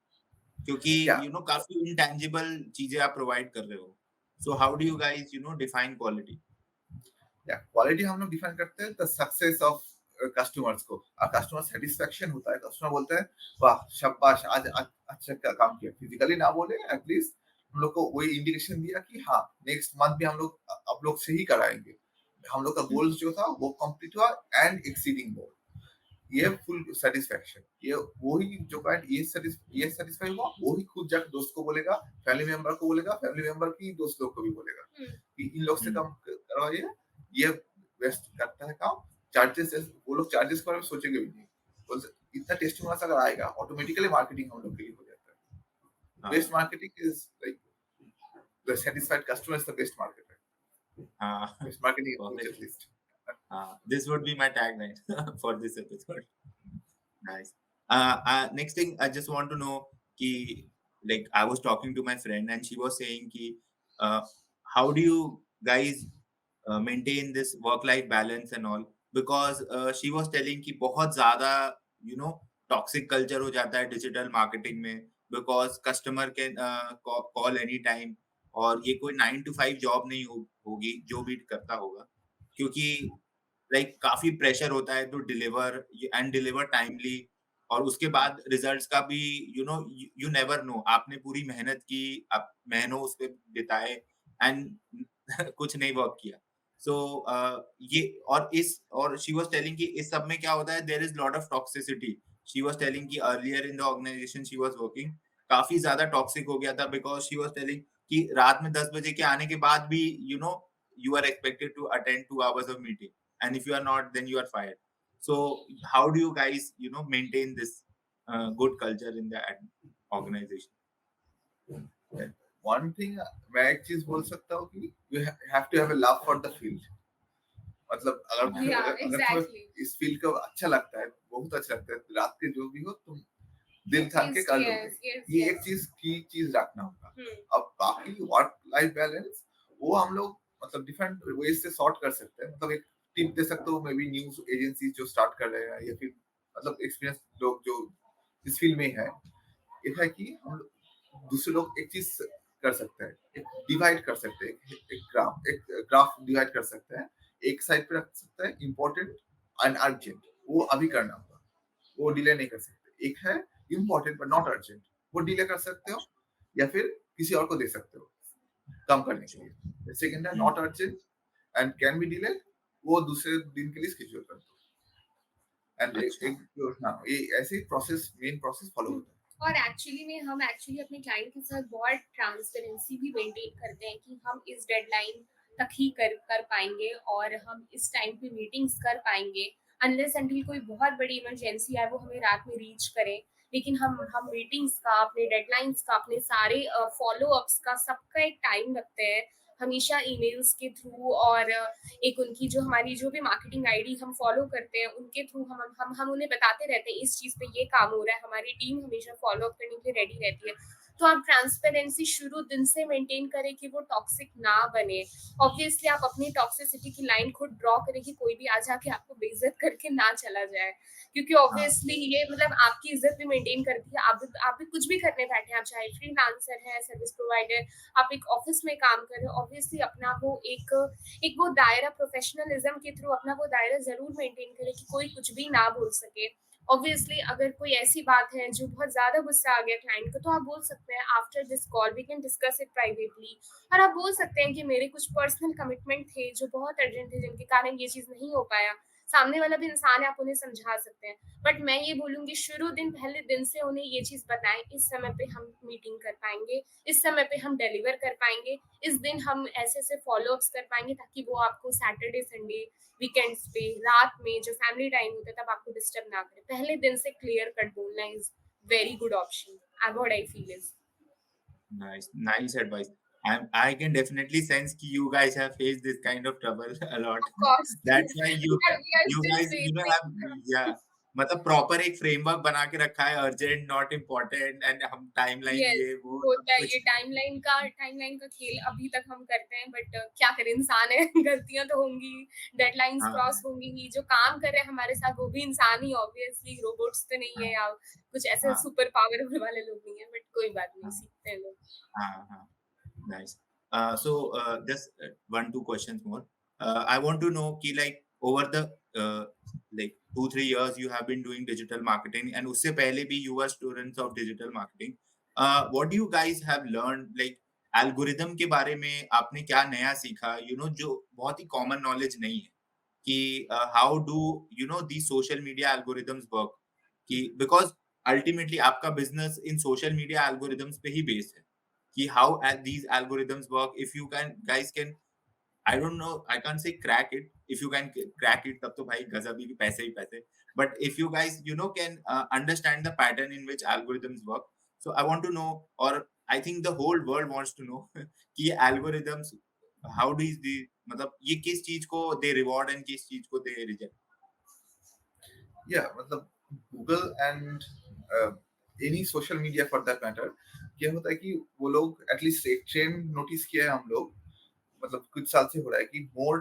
Speaker 1: क्योंकि
Speaker 4: क्या
Speaker 1: काफी intangible चीजें आप provide कर रहे हो। So how do you guys define quality?
Speaker 4: या क्वालिटी हम लोग डिफाइन करते हैं द सक्सेस ऑफ कस्टमर्स को। कस्टमर सेटिस्फेक्शन होता है, कस्टमर बोलते हैं वाह शाबाश, आज अच्छा काम किया, फिजिकली ना बोले एटलीस्ट हम लोग को वही इंडिकेशन दिया कि हाँ नेक्स्ट मंथ भी हम लोग आप लोग से ही कराएंगे, हम लोग का गोल जो था वो कंप्लीट हुआ एंड एक्सीडिंग गोल, ये फुल सेटिस्फेक्शन। ये वही जो क्लाइंट ये सेटिस्फाई हुआ, वही खुद जाकर दोस्त को बोलेगा, फैमिली मेंबर को बोलेगा, फैमिली मेंबर की दोस्त लोग को भी बोलेगा कि इन लोग से काम करवाइए, ये बेस्ट करता है काम। चार्जेस वो लोग चार्जेस के बारे में सोचेंगे भी नहीं, इतना टेस्टिंग अगर आएगा ऑटोमेटिकली मार्केटिंग हम लोग के लिए हो जाता है। Best marketing is like the satisfied customer is the best marketer. Best marketing is list.
Speaker 1: This would be my tagline for this episode. Nice. Next thing, I just want to know कि like I was talking to my friend and she was saying कि how do you guys maintain this work-life balance and all? Because she was telling कि बहुत ज़्यादा toxic culture हो जाता है digital marketing में, because customer can call any time और ये कोई 9 to 5 जॉब नहीं होगी जो भी करता होगा, क्योंकि काफी प्रेशर होता है to deliver and deliver timely, और उसके बाद रिजल्ट्स का भी यू नेवर नो, आपने पूरी मेहनत की, आप महीनों उस पे बिताए एंड कुछ नहीं वर्क किया। सो ये और शी वाज टेलिंग कि इस सब में क्या होता है, there is lot of toxicity. She was telling कि earlier in the organization she was working काफी ज्यादा टॉक्सिक हो गया था, बिकॉज शी वाज टेलिंग कि रात में 10 बजे के आने के बाद भी you are expected to attend 2 hours of meeting, and if you are not then you are fired. So how do you guys maintain this good culture in the organization?
Speaker 4: One thing मैं एक चीज बोल सकता हूँ कि you have to have a love for the field। मतलब अगर तुम्हें इस फील्ड को अच्छा लगता है, बहुत अच्छा लगता है, रात के जो भी हो तुम दिल थाम के कर लोगे। ये एक चीज रखना होगा। अब बाकी वर्क लाइफ बैलेंस वो हम लोग मतलब डिफरेंट वेज से सॉर्ट कर सकते हैं। मतलब एक टिप दे सकते हो, मे बी न्यूज एजेंसी जो स्टार्ट कर रहे हैं या फिर मतलब एक्सपीरियंस लोग जो इस फील्ड में है, ये है कि हम दूसरे लोग एक चीज कर सकते हैं, एक डिवाइड कर सकते हैं, एक ग्राफ डिवाइड कर सकते हैं। एक साइड पे रख सकते हैं इम्पोर्टेंट एंड अर्जेंट, वो अभी करना होगा, वो डिले नहीं कर सकते। एक है इम्पोर्टेंट बट नॉट अर्जेंट, वो डिले कर सकते हो या फिर किसी और को दे सकते हो काम करने के लिए। सेकंड है not urgent and can be delay, वो दूसरे दिन के लिए स्केड्यूल कर दो। एंड ये ऐसे प्रोसेस मेन प्रोसेस फॉलो होता है।
Speaker 2: और एक्चुअली में हम अपने क्लाइंट के साथ बहुत ट्रांसपेरेंसी भी मेंटेन करते हैं कि हम इस डेडलाइन तक ही कर पाएंगे और हम इस टाइम पे मीटिंग्स कर पाएंगे, अनलेस अंटिल कोई बहुत बड़ी इमरजेंसी है वो हमें रात में रीच करे। लेकिन हम मीटिंग्स का, अपने डेडलाइंस का, अपने सारे फॉलो अप्स का सबका एक टाइम रखते हैं हमेशा ईमेल्स के थ्रू, और एक उनकी जो हमारी जो भी मार्केटिंग आईडी हम फॉलो करते हैं उनके थ्रू हम उन्हें बताते रहते हैं इस चीज़ पे ये काम हो रहा है। हमारी टीम हमेशा फॉलो अप करने के लिए रेडी रहती है। तो आप ट्रांसपेरेंसी शुरू दिन से मेंटेन करें कि वो टॉक्सिक ना बने। ऑब्वियसली आप अपनी टॉक्सिसिटी की लाइन खुद ड्रॉ करें कि कोई भी आ जाके आपको बेइज्जत करके ना चला जाए, क्योंकि ऑब्वियसली ये मतलब आपकी इज्जत भी मेंटेन करती है। आप भी कुछ भी करने बैठे हैं, आप चाहे फ्रीलांसर है, सर्विस प्रोवाइडर, आप एक ऑफिस में काम कर रहे हो, ऑब्वियसली अपना वो एक वो दायरा प्रोफेशनलिज्म के थ्रू अपना वो दायरा जरूर मेंटेन करें कि कोई कुछ भी ना बोल सके। ऑब्वियसली अगर कोई ऐसी बात है जो बहुत ज्यादा गुस्सा आ गया क्लाइंट को, तो आप बोल सकते हैं after this call we can discuss it privately, और आप बोल सकते हैं कि मेरे कुछ पर्सनल कमिटमेंट थे जो बहुत अर्जेंट थे जिनके कारण ये चीज नहीं हो पाया। सामने वाला भी इंसान है, आप उन्हें समझा सकते हैं। बट मैं ये बोलूंगी शुरू पहले दिन से उन्हें ये चीज बताएं, इस समय पे हम मीटिंग कर पाएंगे, इस समय पे हम डिलीवर कर पाएंगे, इस दिन हम ऐसे ऐसे फॉलो अप्स कर पाएंगे, ताकि वो आपको सैटरडे संडे वीकेंड्स पे रात में जो फैमिली टाइम होता है तब आपको डिस्टर्ब ना करे। पहले दिन से क्लियर कट बोलना is very good option, what I feel is.
Speaker 1: Nice advice. I can definitely sense कि you guys have faced this kind of trouble a lot.
Speaker 2: Of course.
Speaker 1: That's why
Speaker 2: We are
Speaker 1: you
Speaker 2: still
Speaker 1: guys have
Speaker 2: facing.
Speaker 1: yeah मतलब proper एक framework बना के रखा है, urgent not important, and हम timeline
Speaker 2: yes,
Speaker 1: ये वो सब
Speaker 2: होता है
Speaker 1: कुछ।
Speaker 2: ये टाइमलाइन का खेल अभी तक हम करते हैं, बट क्या करें, इंसान है। गलतियां तो होंगी, डेडलाइंस क्रॉस
Speaker 1: हाँ
Speaker 2: होंगी ही। जो काम कर रहे हैं हमारे साथ वो भी इंसान ही, ऑब्वियसली रोबोट्स तो नहीं है
Speaker 1: हाँ
Speaker 2: या कुछ ऐसे
Speaker 1: हाँ
Speaker 2: सुपर पावरफुल वाले लोग नहीं है, बट कोई बात नहीं,
Speaker 1: हाँ
Speaker 2: सीखते हैं लोग।
Speaker 1: हाँ हाँ Nice. Just one, two questions more. I want to know कि like over the like 2-3 years you have been doing digital marketing, and उससे पहले भी you were students of digital marketing. What do you guys have learned? Like algorithm के बारे में आपने क्या नया सीखा? You know जो बहुत ही common knowledge नहीं है कि how do you know these social media algorithms work? कि because ultimately आपका business in social media algorithms पे ही based है कि how these algorithms work. If you can guys can, I don't know, I can't say crack it. If you can crack it तब तो भाई गजब ही पैसे ही पैसे. But if you guys you know can understand the pattern in which algorithms work, so I want to know, or I think the whole world wants to know कि ये algorithms how do the मतलब ये किस चीज को they reward and किस चीज को they reject.
Speaker 4: Yeah, मतलब Google and any social media for that matter, क्या होता है कि वो लोग एटलीस्ट एक ट्रेंड नोटिस किया है हम लोग, मतलब कुछ साल से हो रहा है कि मोर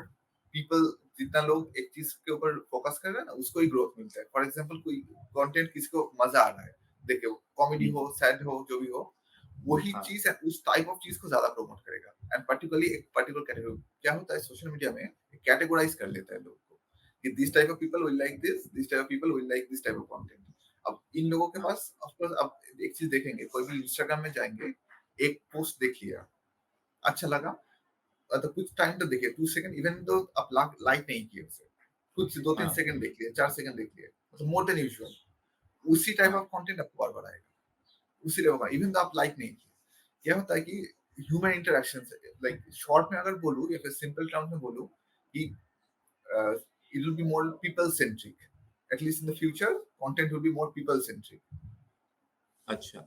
Speaker 4: पीपल, जितना लोग एक चीज के ऊपर फोकस कर रहे हैं ना उसको ही ग्रोथ मिलता है। फॉर एग्जांपल कोई कंटेंट किसको मजा आ रहा है, देखिए कॉमेडी हो, सैड हो, जो भी हो, वही
Speaker 1: हाँ
Speaker 4: चीज है, उस टाइप ऑफ चीज को ज्यादा प्रमोट करेगा। एंड पर्टिकुलरली एक पर्टिकुलर कैटेगरी, क्या होता है सोशल मीडिया में कैटेगराइज कर लेता है लोग को कि this type of people will like this type of people will like this type of content. अब इन लोगों के
Speaker 1: हाँ
Speaker 4: पास ऑफ कोर्स, अब एक चीज देखेंगे, कोई भी इंस्टाग्राम में जाएंगे, एक पोस्ट देख लिया, अच्छा लगा, तो कुछ टाइम तो देखिए, 2 सेकंड, इवन दो आप लाइक नहीं किए उसे, कुछ 2-3
Speaker 1: हाँ
Speaker 4: सेकंड देख लिए, 4 सेकंड देख लिए, मतलब मोर देन यूजुअल, उसी टाइप
Speaker 1: हाँ
Speaker 4: ऑफ कंटेंट आपको बार बार आएगा, उसी लेवल का, इवन दो आप लाइक नहीं किए। क्या होता है कि ह्यूमन इंटरेक्शन से, लाइक शॉर्ट में अगर बोलूं या फिर सिंपल टर्म्स में बोलूं कि it will be more people centric, at least in the future content will be more people centric.
Speaker 1: अच्छा.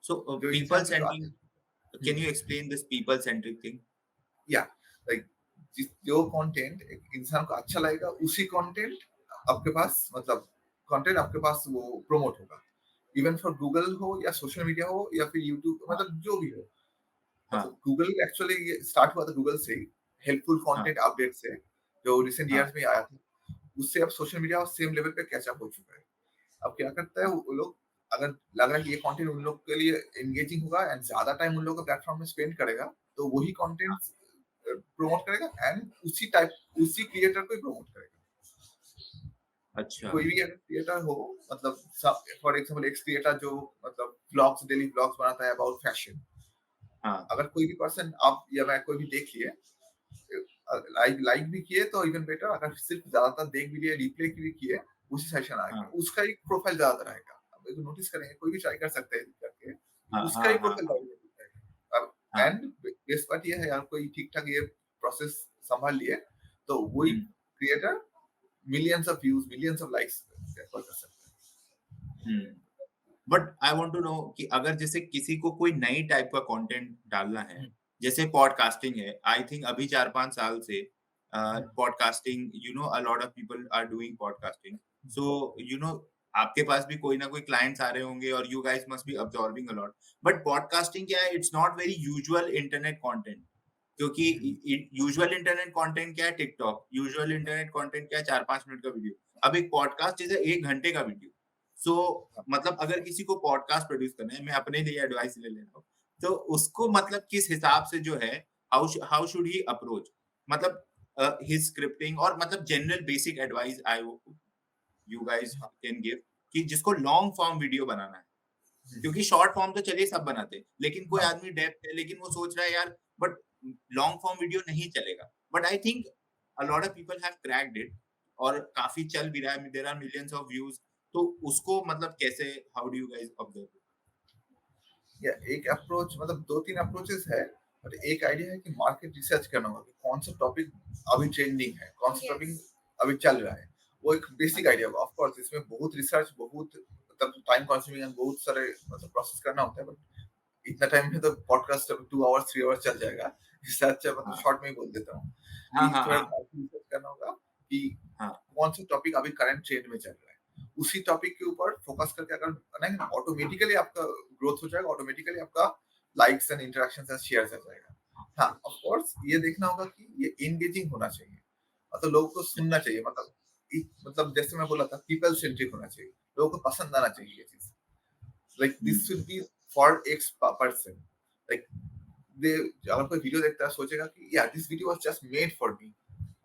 Speaker 1: So
Speaker 4: जो
Speaker 1: people
Speaker 4: इंसान को जो
Speaker 1: centric,
Speaker 4: आते
Speaker 1: can you explain this people centric thing?
Speaker 4: या लाइक जो कंटेंट एक इंसान को अच्छा लगेगा, उसी कंटेंट आपके पास, मतलब कंटेंट आपके पास वो प्रमोट होगा, इवन फॉर गूगल हो या सोशल मीडिया हो या फिर यूट्यूब,
Speaker 1: हाँ
Speaker 4: मतलब जो भी हो।
Speaker 1: हाँ
Speaker 4: मतलब गूगल एक्चुअली ये स्टार्ट हुआ था गूगल से, हेल्पफुल
Speaker 1: हाँ
Speaker 4: कंटेंट अपडेट से, जो रिसेंट
Speaker 1: हाँ
Speaker 4: ईयर्स में आया था, उससे अब सोशल मीडिया सेम लेवल पे कैच अप हो चुका है। अब क्या करता है वो लोग, अगर लग रहा है कि ये कंटेंट उन लोग के लिए एंगेजिंग होगा एंड ज्यादा टाइम उन लोगों का प्लेटफॉर्म में स्पेंड करेगा, तो वही कंटेंट प्रमोट करेगा एंड उसी क्रिएटर को ही प्रमोट करेगा।
Speaker 1: अच्छा
Speaker 4: कोई भी अगर क्रिएटर हो, मतलब फॉर एग्जांपल एक क्रिएटर जो मतलब व्लॉग्स, डेली व्लॉग्स बनाता है अबाउट फैशन,
Speaker 1: हाँ
Speaker 4: अगर कोई भी पर्सन, आप या मैं कोई भी देख लिए, लाइक लाइक भी किए तो इवन बेटर, अगर सिर्फ ज्यादातर देख भी लिए, रिप्ले भी किए, उसी सेशन आएगा,
Speaker 1: हाँ
Speaker 4: उसका एक प्रोफाइल ज्यादातर आएगा। अब एक नोटिस करेंगे, कोई भी ट्राई कर सकते हैं करके,
Speaker 1: हाँ
Speaker 4: उसका
Speaker 1: हाँ
Speaker 4: ही
Speaker 1: हाँ
Speaker 4: प्रोफाइल
Speaker 1: हाँ
Speaker 4: आएगा। अब
Speaker 1: हाँ
Speaker 4: एंड बेस्ट पार्ट ये है यार, कोई ठीक ठाक ये प्रोसेस संभाल लिए तो वही creator millions of views, millions of likes कर सकते हैं।
Speaker 1: But I want to know कि अगर जैसे किसी को कोई नई टाइप का कंटेंट डालना है,
Speaker 4: हम्म,
Speaker 1: जैसे पॉडकास्टिंग है, आई थिंक अभी 4-5 साल से
Speaker 4: hmm,
Speaker 1: podcasting, you know a lot of people are doing podcasting, so you know आपके पास भी कोई ना कोई क्लाइंट्स आ रहे होंगे और you guys must be absorbing a lot, but podcasting क्या है, it's not very usual internet content, क्योंकि यूजुअल इंटरनेट कंटेंट क्या है, टिकटॉक, यूजुअल इंटरनेट कंटेंट क्या है, 4-5 मिनट का वीडियो, अब एक पॉडकास्ट जैसे 1 घंटे का वीडियो। सो मतलब अगर किसी को पॉडकास्ट प्रोड्यूस करना है, मैं अपने लिए एडवाइस ले रहा हूँ, तो उसको मतलब किस हिसाब से जो है, हाउ शुड ही अप्रोच, मतलब हिज स्क्रिप्टिंग, और मतलब general basic advice I you guys
Speaker 4: हाँ,
Speaker 1: कैन गिव कि जिसको लॉन्ग फॉर्म वीडियो बनाना है, क्योंकि शॉर्ट फॉर्म तो चलिए सब बनाते हैं, लेकिन कोई
Speaker 4: हाँ,
Speaker 1: आदमी डेप्थ है, लेकिन वो सोच रहा है यार बट लॉन्ग फॉर्म वीडियो नहीं चलेगा, but I think a lot of people have cracked it और काफी चल भी रहा है, there are millions of views, तो उसको मतलब कैसे, how do you guys observe?
Speaker 4: या एक अप्रोच, मतलब 2-3 अप्रोचेस है, बट एक आइडिया है कि मार्केट रिसर्च करना होगा कि कौन सा टॉपिक अभी ट्रेंडिंग है, कौन सा टॉपिक
Speaker 2: यस,
Speaker 4: अभी चल रहा है, वो एक बेसिक
Speaker 1: अच्छा
Speaker 4: आइडिया होगा। ऑफ कोर्स इसमें बहुत रिसर्च, बहुत मतलब टाइम कंज्यूमिंग एंड बहुत सारे मतलब प्रोसेस करना होता है, बट इतना टाइम में तो पॉडकास्ट 2 आवर्स 3 आवर्स चल जाएगा। इससे अच्छा मतलब
Speaker 1: हाँ
Speaker 4: शॉर्ट में ही बोल देता हूँ
Speaker 1: हाँ
Speaker 4: कि
Speaker 1: हाँ
Speaker 4: थोड़ा
Speaker 1: हाँ
Speaker 4: रिसर्च करना होगा कि
Speaker 1: हाँ
Speaker 4: कौन सा टॉपिक अभी करंट ट्रेंड में चल रहा है। उसी टॉपिक के ऊपर फोकस करके अगर बनाएंगे ना, ऑटोमेटिकली आपका ग्रोथ हो जाएगा, ऑटोमेटिकली आपका likes and interactions and shares आ जाएगा। हाँ, ऑफ कोर्स ये देखना होगा कि ये एंगेजिंग होना चाहिए, मतलब लोगों को सुनना चाहिए, मतलब मतलब जैसे मैं बोला था पीपल सेंट्रिक होना चाहिए, लोगों को पसंद आना चाहिए ये चीज। Like this should be for x person. Like they अगर कोई वीडियो देखता है सोचेगा कि या this video was just made for me,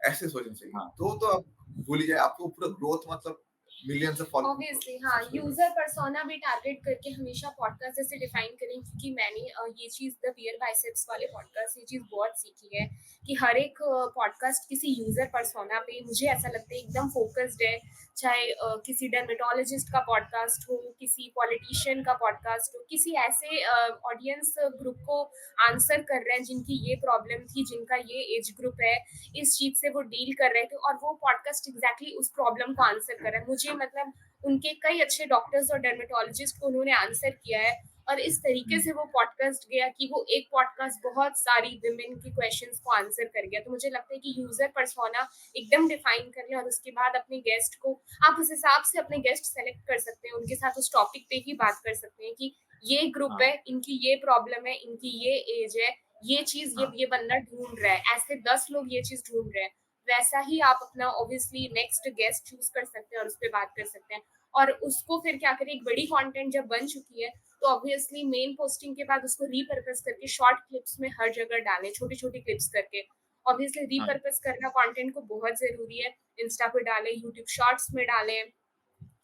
Speaker 4: ऐसे सोचना चाहिए।
Speaker 1: हाँ
Speaker 4: तो आप भूल ही जाए, आपको पूरा ग्रोथ मतलब मिलियंस ऑफ
Speaker 2: ऑब्वियसली हाँ, यूजर पर्सोना भी टारगेट करके हमेशा पॉडकास्ट ऐसे डिफाइन करें, क्योंकि मैंने ये चीज द बियर बाइसेप्स वाले पॉडकास्ट ये चीज बहुत सीखी है कि हर एक पॉडकास्ट किसी यूजर पर्सोना पे मुझे ऐसा लगता है एकदम फोकस्ड है। चाहे किसी डर्मेटोलॉजिस्ट का पॉडकास्ट हो, किसी पॉलिटिशियन का पॉडकास्ट हो, किसी ऐसे ऑडियंस ग्रुप को आंसर कर रहे हैं जिनकी ये प्रॉब्लम थी, जिनका ये एज ग्रुप है, इस चीज से वो डील कर रहे थे, और वो पॉडकास्ट एग्जैक्टली उस प्रॉब्लम को आंसर कर रहा है। मुझे मतलब उनके कई अच्छे डॉक्टर्स और डर्मेटोलॉजिस्ट को उन्होंने आंसर किया है, और इस तरीके से वो पॉडकास्ट गया कि वो एक पॉडकास्ट बहुत सारी विमेन के क्वेश्चंस को आंसर कर गया। तो मुझे लगता है कि यूजर पर्सोना एकदम डिफाइन कर ले, और उसके बाद अपने गेस्ट को आप उस हिसाब से अपने गेस्ट सेलेक्ट कर सकते हैं, उनके साथ उस टॉपिक पे ही बात कर सकते हैं कि ये ग्रुप है,
Speaker 1: हाँ
Speaker 2: इनकी ये प्रॉब्लम है, इनकी ये एज है, ये चीज
Speaker 1: हाँ
Speaker 2: ये बंदा ढूंढ रहा है, ऐसे 10 लोग ये चीज ढूंढ रहे हैं। वैसा ही आप अपना ऑब्वियसली नेक्स्ट गेस्ट चूज कर सकते हैं और उस पर बात कर सकते हैं। और उसको फिर क्या करें, एक बड़ी कंटेंट जब बन चुकी है तो ऑब्वियसली मेन पोस्टिंग के बाद उसको रीपर्पस करके शॉर्ट क्लिप्स में हर जगह डालें, छोटी छोटी क्लिप्स करके। ऑब्वियसली
Speaker 1: हाँ
Speaker 2: रीपर्पस करना कंटेंट को बहुत जरूरी है। इंस्टा पे डालें, यूट्यूब शॉर्ट्स में डालें,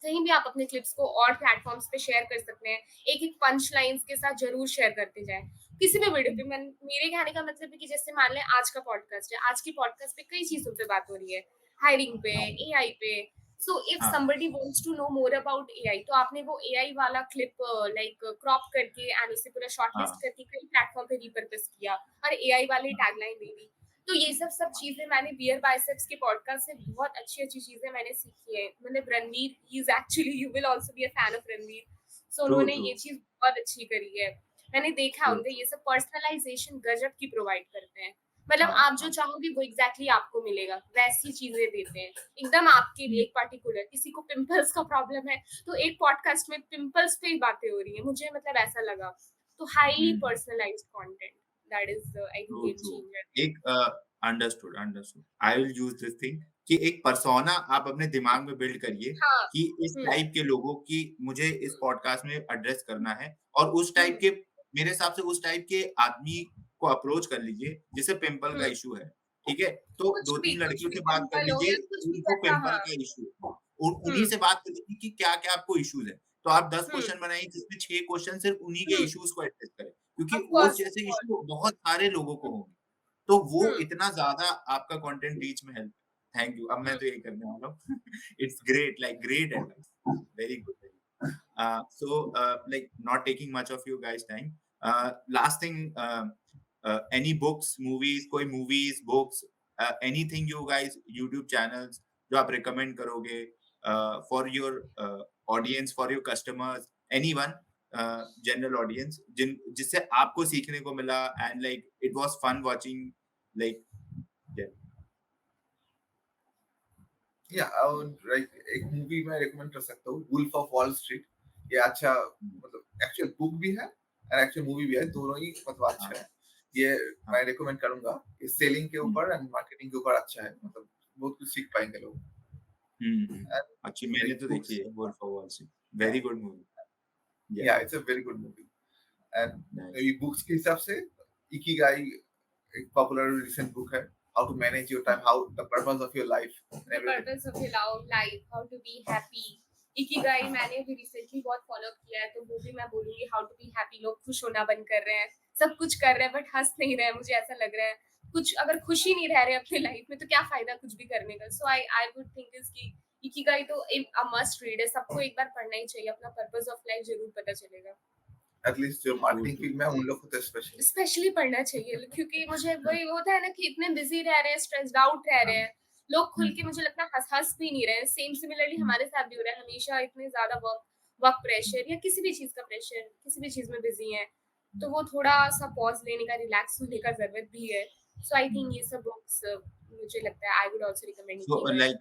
Speaker 2: कहीं भी आप अपने क्लिप्स को और प्लेटफॉर्म्स पे शेयर कर सकते हैं। एक एक पंच लाइंस के साथ जरूर शेयर करते जाएं किसी भी वीडियो पे। मेरे कहने का मतलब है कि जैसे मान लें आज का पॉडकास्ट है, आज की पॉडकास्ट पे कई चीजों पे बात हो रही है, हायरिंग पे,
Speaker 1: हाँ
Speaker 2: एआई पे। सो इफ
Speaker 1: हाँ
Speaker 2: somebody wants to know more about AI, तो आपने वो एआई वाला क्लिप लाइक क्रॉप करके एंड उसे पूरा शॉर्टलिस्ट
Speaker 1: हाँ
Speaker 2: करके कई प्लेटफॉर्म पे रिपर्पस किया और एआई वाली टैगलाइन दे दी। तो ये सब चीजें मैंने बियर बाइसेप्स के पॉडकास्ट से बहुत अच्छी अच्छी चीजें मैंने सीखी है। मतलब Ranveer, he is actually, you will also be a fan of Ranveer. So
Speaker 1: true
Speaker 2: उन्होंने
Speaker 1: ट्रू
Speaker 2: ये चीज बहुत अच्छी करी है। मैंने देखा
Speaker 1: ट्रू
Speaker 2: उनका ये सब पर्सनलाइजेशन गजब की प्रोवाइड करते हैं। मतलब
Speaker 1: हाँ
Speaker 2: आप जो
Speaker 1: हाँ
Speaker 2: चाहोगे वो एग्जैक्टली आपको मिलेगा, वैसी चीजें देते हैं एकदम आपके लिए।
Speaker 1: हम्म,
Speaker 2: एक पर्टिकुलर किसी को पिंपल्स का प्रॉब्लम है तो एक पॉडकास्ट में पिंपल्स पे ही बातें हो रही है, मुझे मतलब ऐसा लगा। तो highly
Speaker 1: hmm,
Speaker 2: personalized content, that is I think
Speaker 1: true
Speaker 2: game
Speaker 1: true
Speaker 2: changer.
Speaker 1: एक understood understood I will use this thing कि एक पर्सोना आप अपने दिमाग में बिल्ड करिए
Speaker 2: हाँ।
Speaker 1: कि इस
Speaker 2: हुँ,
Speaker 1: टाइप के लोगों की मुझे इस पॉडकास्ट में एड्रेस करना है और उस
Speaker 2: हुँ,
Speaker 1: टाइप के मेरे हिसाब से उस टाइप के आदमी को अप्रोच कर लीजिए जिसे पिंपल का
Speaker 2: हुँ।
Speaker 1: इशू है ठीक है तो दो तीन
Speaker 2: कुछ
Speaker 1: लड़कियों
Speaker 2: भी
Speaker 1: से बात कर
Speaker 2: पिंपल हो
Speaker 1: लीजिए
Speaker 2: या कुछ भी
Speaker 1: उनको
Speaker 2: कैसा,
Speaker 1: पिंपल
Speaker 2: हाँ।
Speaker 1: का इशू है
Speaker 2: हुँ,
Speaker 1: उन्हीं से बात कर लीजिए कि क्या क्या आपको इश्यूज है तो आप 10
Speaker 2: हुँ,
Speaker 1: क्वेश्चन बनाइए जिसमें 6 क्वेश्चन सिर्फ उन्हीं के
Speaker 2: हुँ।
Speaker 1: इश्यूज को एड्रेस करें क्योंकि
Speaker 2: ऑफ
Speaker 1: उस
Speaker 2: कोर्स, ऑफ
Speaker 1: जैसे
Speaker 2: कोर्स।
Speaker 1: इश्यू बहुत सारे लोगों को
Speaker 2: हुँ,
Speaker 1: होंगे तो वो
Speaker 2: हुँ,
Speaker 1: इतना ज़्यादा आपका कंटेंट रीच में हेल्प थैंक यू अब मैं
Speaker 2: हुँ।
Speaker 1: तो यही करने वाला हूँ it's great like great advice very good very so like not taking much of you guys time last thing any books movies कोई movies books anything you guys YouTube channels जो आप recommend करोगे for your audience for your customers anyone general audience जिससे आपको सीखने को मिला and like it was fun watching like yeah
Speaker 4: या एक मूवी मैं रिकमेंड कर सकता हूँ, वुल्फ ऑफ वॉल स्ट्रीट। ये अच्छा मतलब एक्चुअल बुक भी है और एक्चुअल मूवी भी है, दोनों ही मतलब अच्छा
Speaker 1: हाँ
Speaker 4: है। ये
Speaker 1: हाँ
Speaker 4: मैं रिकमेंड करूंगा। ये सेलिंग के
Speaker 1: हम्म
Speaker 4: ऊपर एंड मार्केटिंग के ऊपर अच्छा है, मतलब बहुत कुछ सीख पाएंगे लोग।
Speaker 1: अच्छी मैंने
Speaker 4: लाइक
Speaker 1: तो देखी
Speaker 4: बुक्स,
Speaker 1: है Wolf of Wall Street very good movie या
Speaker 4: या it's a very good movie. And
Speaker 1: nice
Speaker 4: ये बुक्स के हिसाब से इकिगाई एक पॉपुलर रिसेंट बुक है, how to manage your time, how the purpose of your life and
Speaker 2: the
Speaker 4: everything.
Speaker 2: Purpose of life, how to be happy. Ikigai
Speaker 1: हाँ
Speaker 2: मैंने भी recently बहुत फॉलो किया है, तो वो भी मैं बोलूंगी हाउ टू बी हैप्पी। लोग खुश होना बंद कर रहे हैं, सब कुछ कर रहे हैं बट हंस नहीं रहे हैं, मुझे ऐसा लग रहा है। कुछ अगर खुशी नहीं रह रहे अपनी लाइफ में तो क्या फायदा कुछ भी करने का। सो आई आई वुड थिंक इज कि इकिगाई तो अ मस्ट रीड है, सबको एक बार पढ़ना ही चाहिए, अपना पर्पस ऑफ लाइफ जरूर पता चलेगा।
Speaker 4: एटलीस्ट जो
Speaker 1: ट्रू
Speaker 4: मार्केटिंग
Speaker 1: ट्रू
Speaker 4: फील्ड में है, उन लोग को तो स्पेशली।
Speaker 2: स्पेशली पढ़ना चाहिए, क्योंकि मुझे वही होता है ना कि इतने बिजी रह रहे हैं, स्ट्रेस्ड आउट रह रहे हैं लोग, खुल के मुझे लगता है हंस हंस भी नहीं रहे हैं। सेम सिमिलरली हमारे साथ भी हो रहा है, हमेशा इतने ज्यादा वर्क वर्क प्रेशर या किसी भी चीज का प्रेशर, किसी भी चीज में बिजी हैं। तो वो थोड़ा सा पॉज लेने का, रिलैक्स होने का जरूरत भी है. सो आई थिंक ये सब बुक्स मुझे लगता है I would also recommend
Speaker 1: So,
Speaker 2: Ikigai.
Speaker 1: like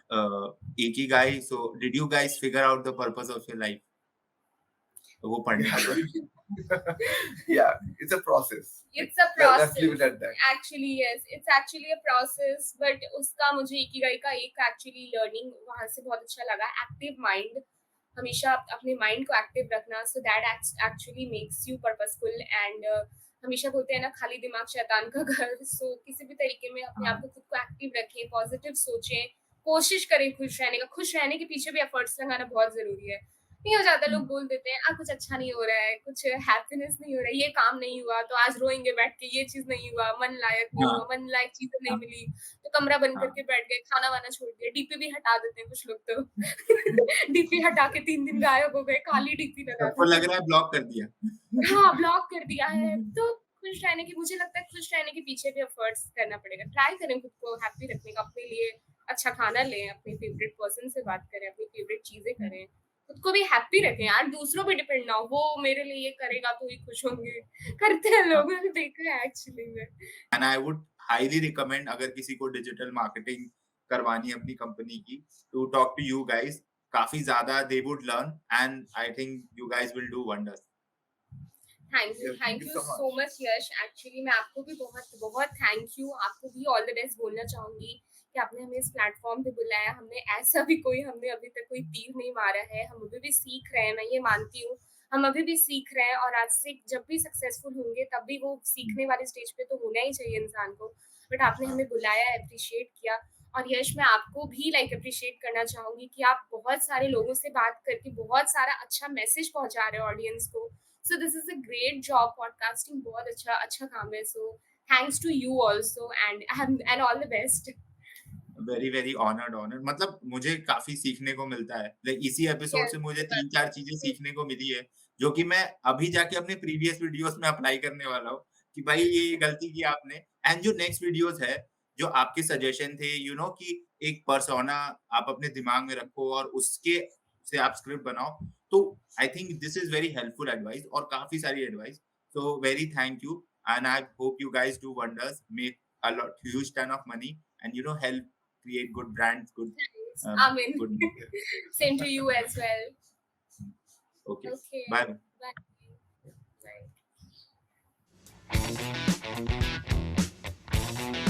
Speaker 1: Ikigai. So, did you guys figure out the purpose of your life? वो पढ़ने के बाद.
Speaker 4: Yeah, it's a process.
Speaker 2: It's a
Speaker 4: Let's leave
Speaker 2: process.
Speaker 4: it at that.
Speaker 2: Actually, yes, it's actually a process. But उसका मुझे Ikigai का एक actually learning वहाँ से बहुत अच्छा लगा. Active mind, हमेशा अपने माइंड को एक्टिव रखना, so that actually makes you purposeful. And हमेशा बोलते हैं ना, खाली दिमाग शैतान का घर. So किसी भी तरीके में अपने आप को खुद को एक्टिव रखें, पॉजिटिव सोचें, कोशिश करें खुश रहने का. खुश रहने के पीछे भी एफर्ट्स लगाना बहुत जरूरी है. नहीं हो जाता, लोग बोल देते हैं कुछ अच्छा नहीं हो रहा है, कुछ हैप्पीनेस नहीं हो रहा है, ये काम नहीं हुआ तो आज रोएंगे बैठ के, ये चीज नहीं हुआ, मन लायक नहीं हुआ, मन लायक चीजें नहीं मिली तो कमरा बंद करके बैठ गए, खाना वाना छोड़ दिया. डीपी भी हटा देते हैं कुछ लोग तो. डीपी हटा के 3 दिन गायब हो गए, खाली डीपी लगा
Speaker 1: सबको लग रहा है ब्लॉक कर दिया.
Speaker 2: हाँ, ब्लॉक कर दिया है. तो खुश रहने की, मुझे लगता है खुश रहने के पीछे भी एफर्ट्स करना पड़ेगा. ट्राई करें खुद को हैप्पी रखने का, अपने लिए अच्छा खाना लें, अपने फेवरेट पर्सन से बात करें, अपनी फेवरेट चीजें करें, खुद को भी हैप्पी रखें यार. दूसरों पे डिपेंड ना हो, वो मेरे लिए ये करेगा तो ही खुश होंगे. करते हैं लोग, मैंने देखा है एक्चुअली में.
Speaker 1: And I would highly recommend, अगर किसी को डिजिटल मार्केटिंग करवानी है अपनी कंपनी की, to talk to you guys. काफी ज्यादा they would learn and I think you guys will do wonders.
Speaker 2: Thank you so much Yash. Actually मैं आपको भी बहुत बहुत थैंक यू, आपको भी ऑल द बेस्ट बोलना चाहूंगी कि आपने हमें इस प्लेटफॉर्म पे बुलाया. हमने ऐसा भी हमने अभी तक कोई तीर नहीं मारा है. हम अभी भी सीख रहे हैं, मैं ये मानती हूँ. हम अभी भी सीख रहे हैं, और आज से जब भी सक्सेसफुल होंगे तब भी वो सीखने वाले स्टेज पे तो होना ही चाहिए इंसान को. बट आपने हमें बुलाया, अप्रिशिएट किया. और यश, मैं आपको भी अप्रिशिएट करना चाहूंगी कि आप बहुत सारे लोगों से बात करके बहुत सारा अच्छा मैसेज पहुंचा रहे हो ऑडियंस को. So this is a great job. Podcasting बहुत अच्छा काम है. So thanks to you also, and all the best.
Speaker 1: Very very honoured. मतलब मुझे काफी सीखने को मिलता है. लाइक इसी एपिसोड से मुझे 3-4 चीजें सीखने को मिली है, जो कि मैं अभी जाके अपने प्रीवियस वीडियोस में अप्लाई करने वाला हूँ कि भाई ये गलती की आपने. एंड जो नेक्स्ट वीडियोस है, जो आपके सजेशन थे, यू नो, कि एक पर्सोना आप अपने दिमाग में रखो और उसके से आप स्क्रिप्ट बनाओ, तो I think this is very helpful advice, और काफी सारी advice. So very thank you, and I hope you guys do wonders, make a lot huge ton of money, and help create good brands,
Speaker 2: Amen.
Speaker 1: good.
Speaker 2: Same to you as well.
Speaker 1: Okay.
Speaker 2: Okay.
Speaker 1: Bye.
Speaker 2: Bye. Bye.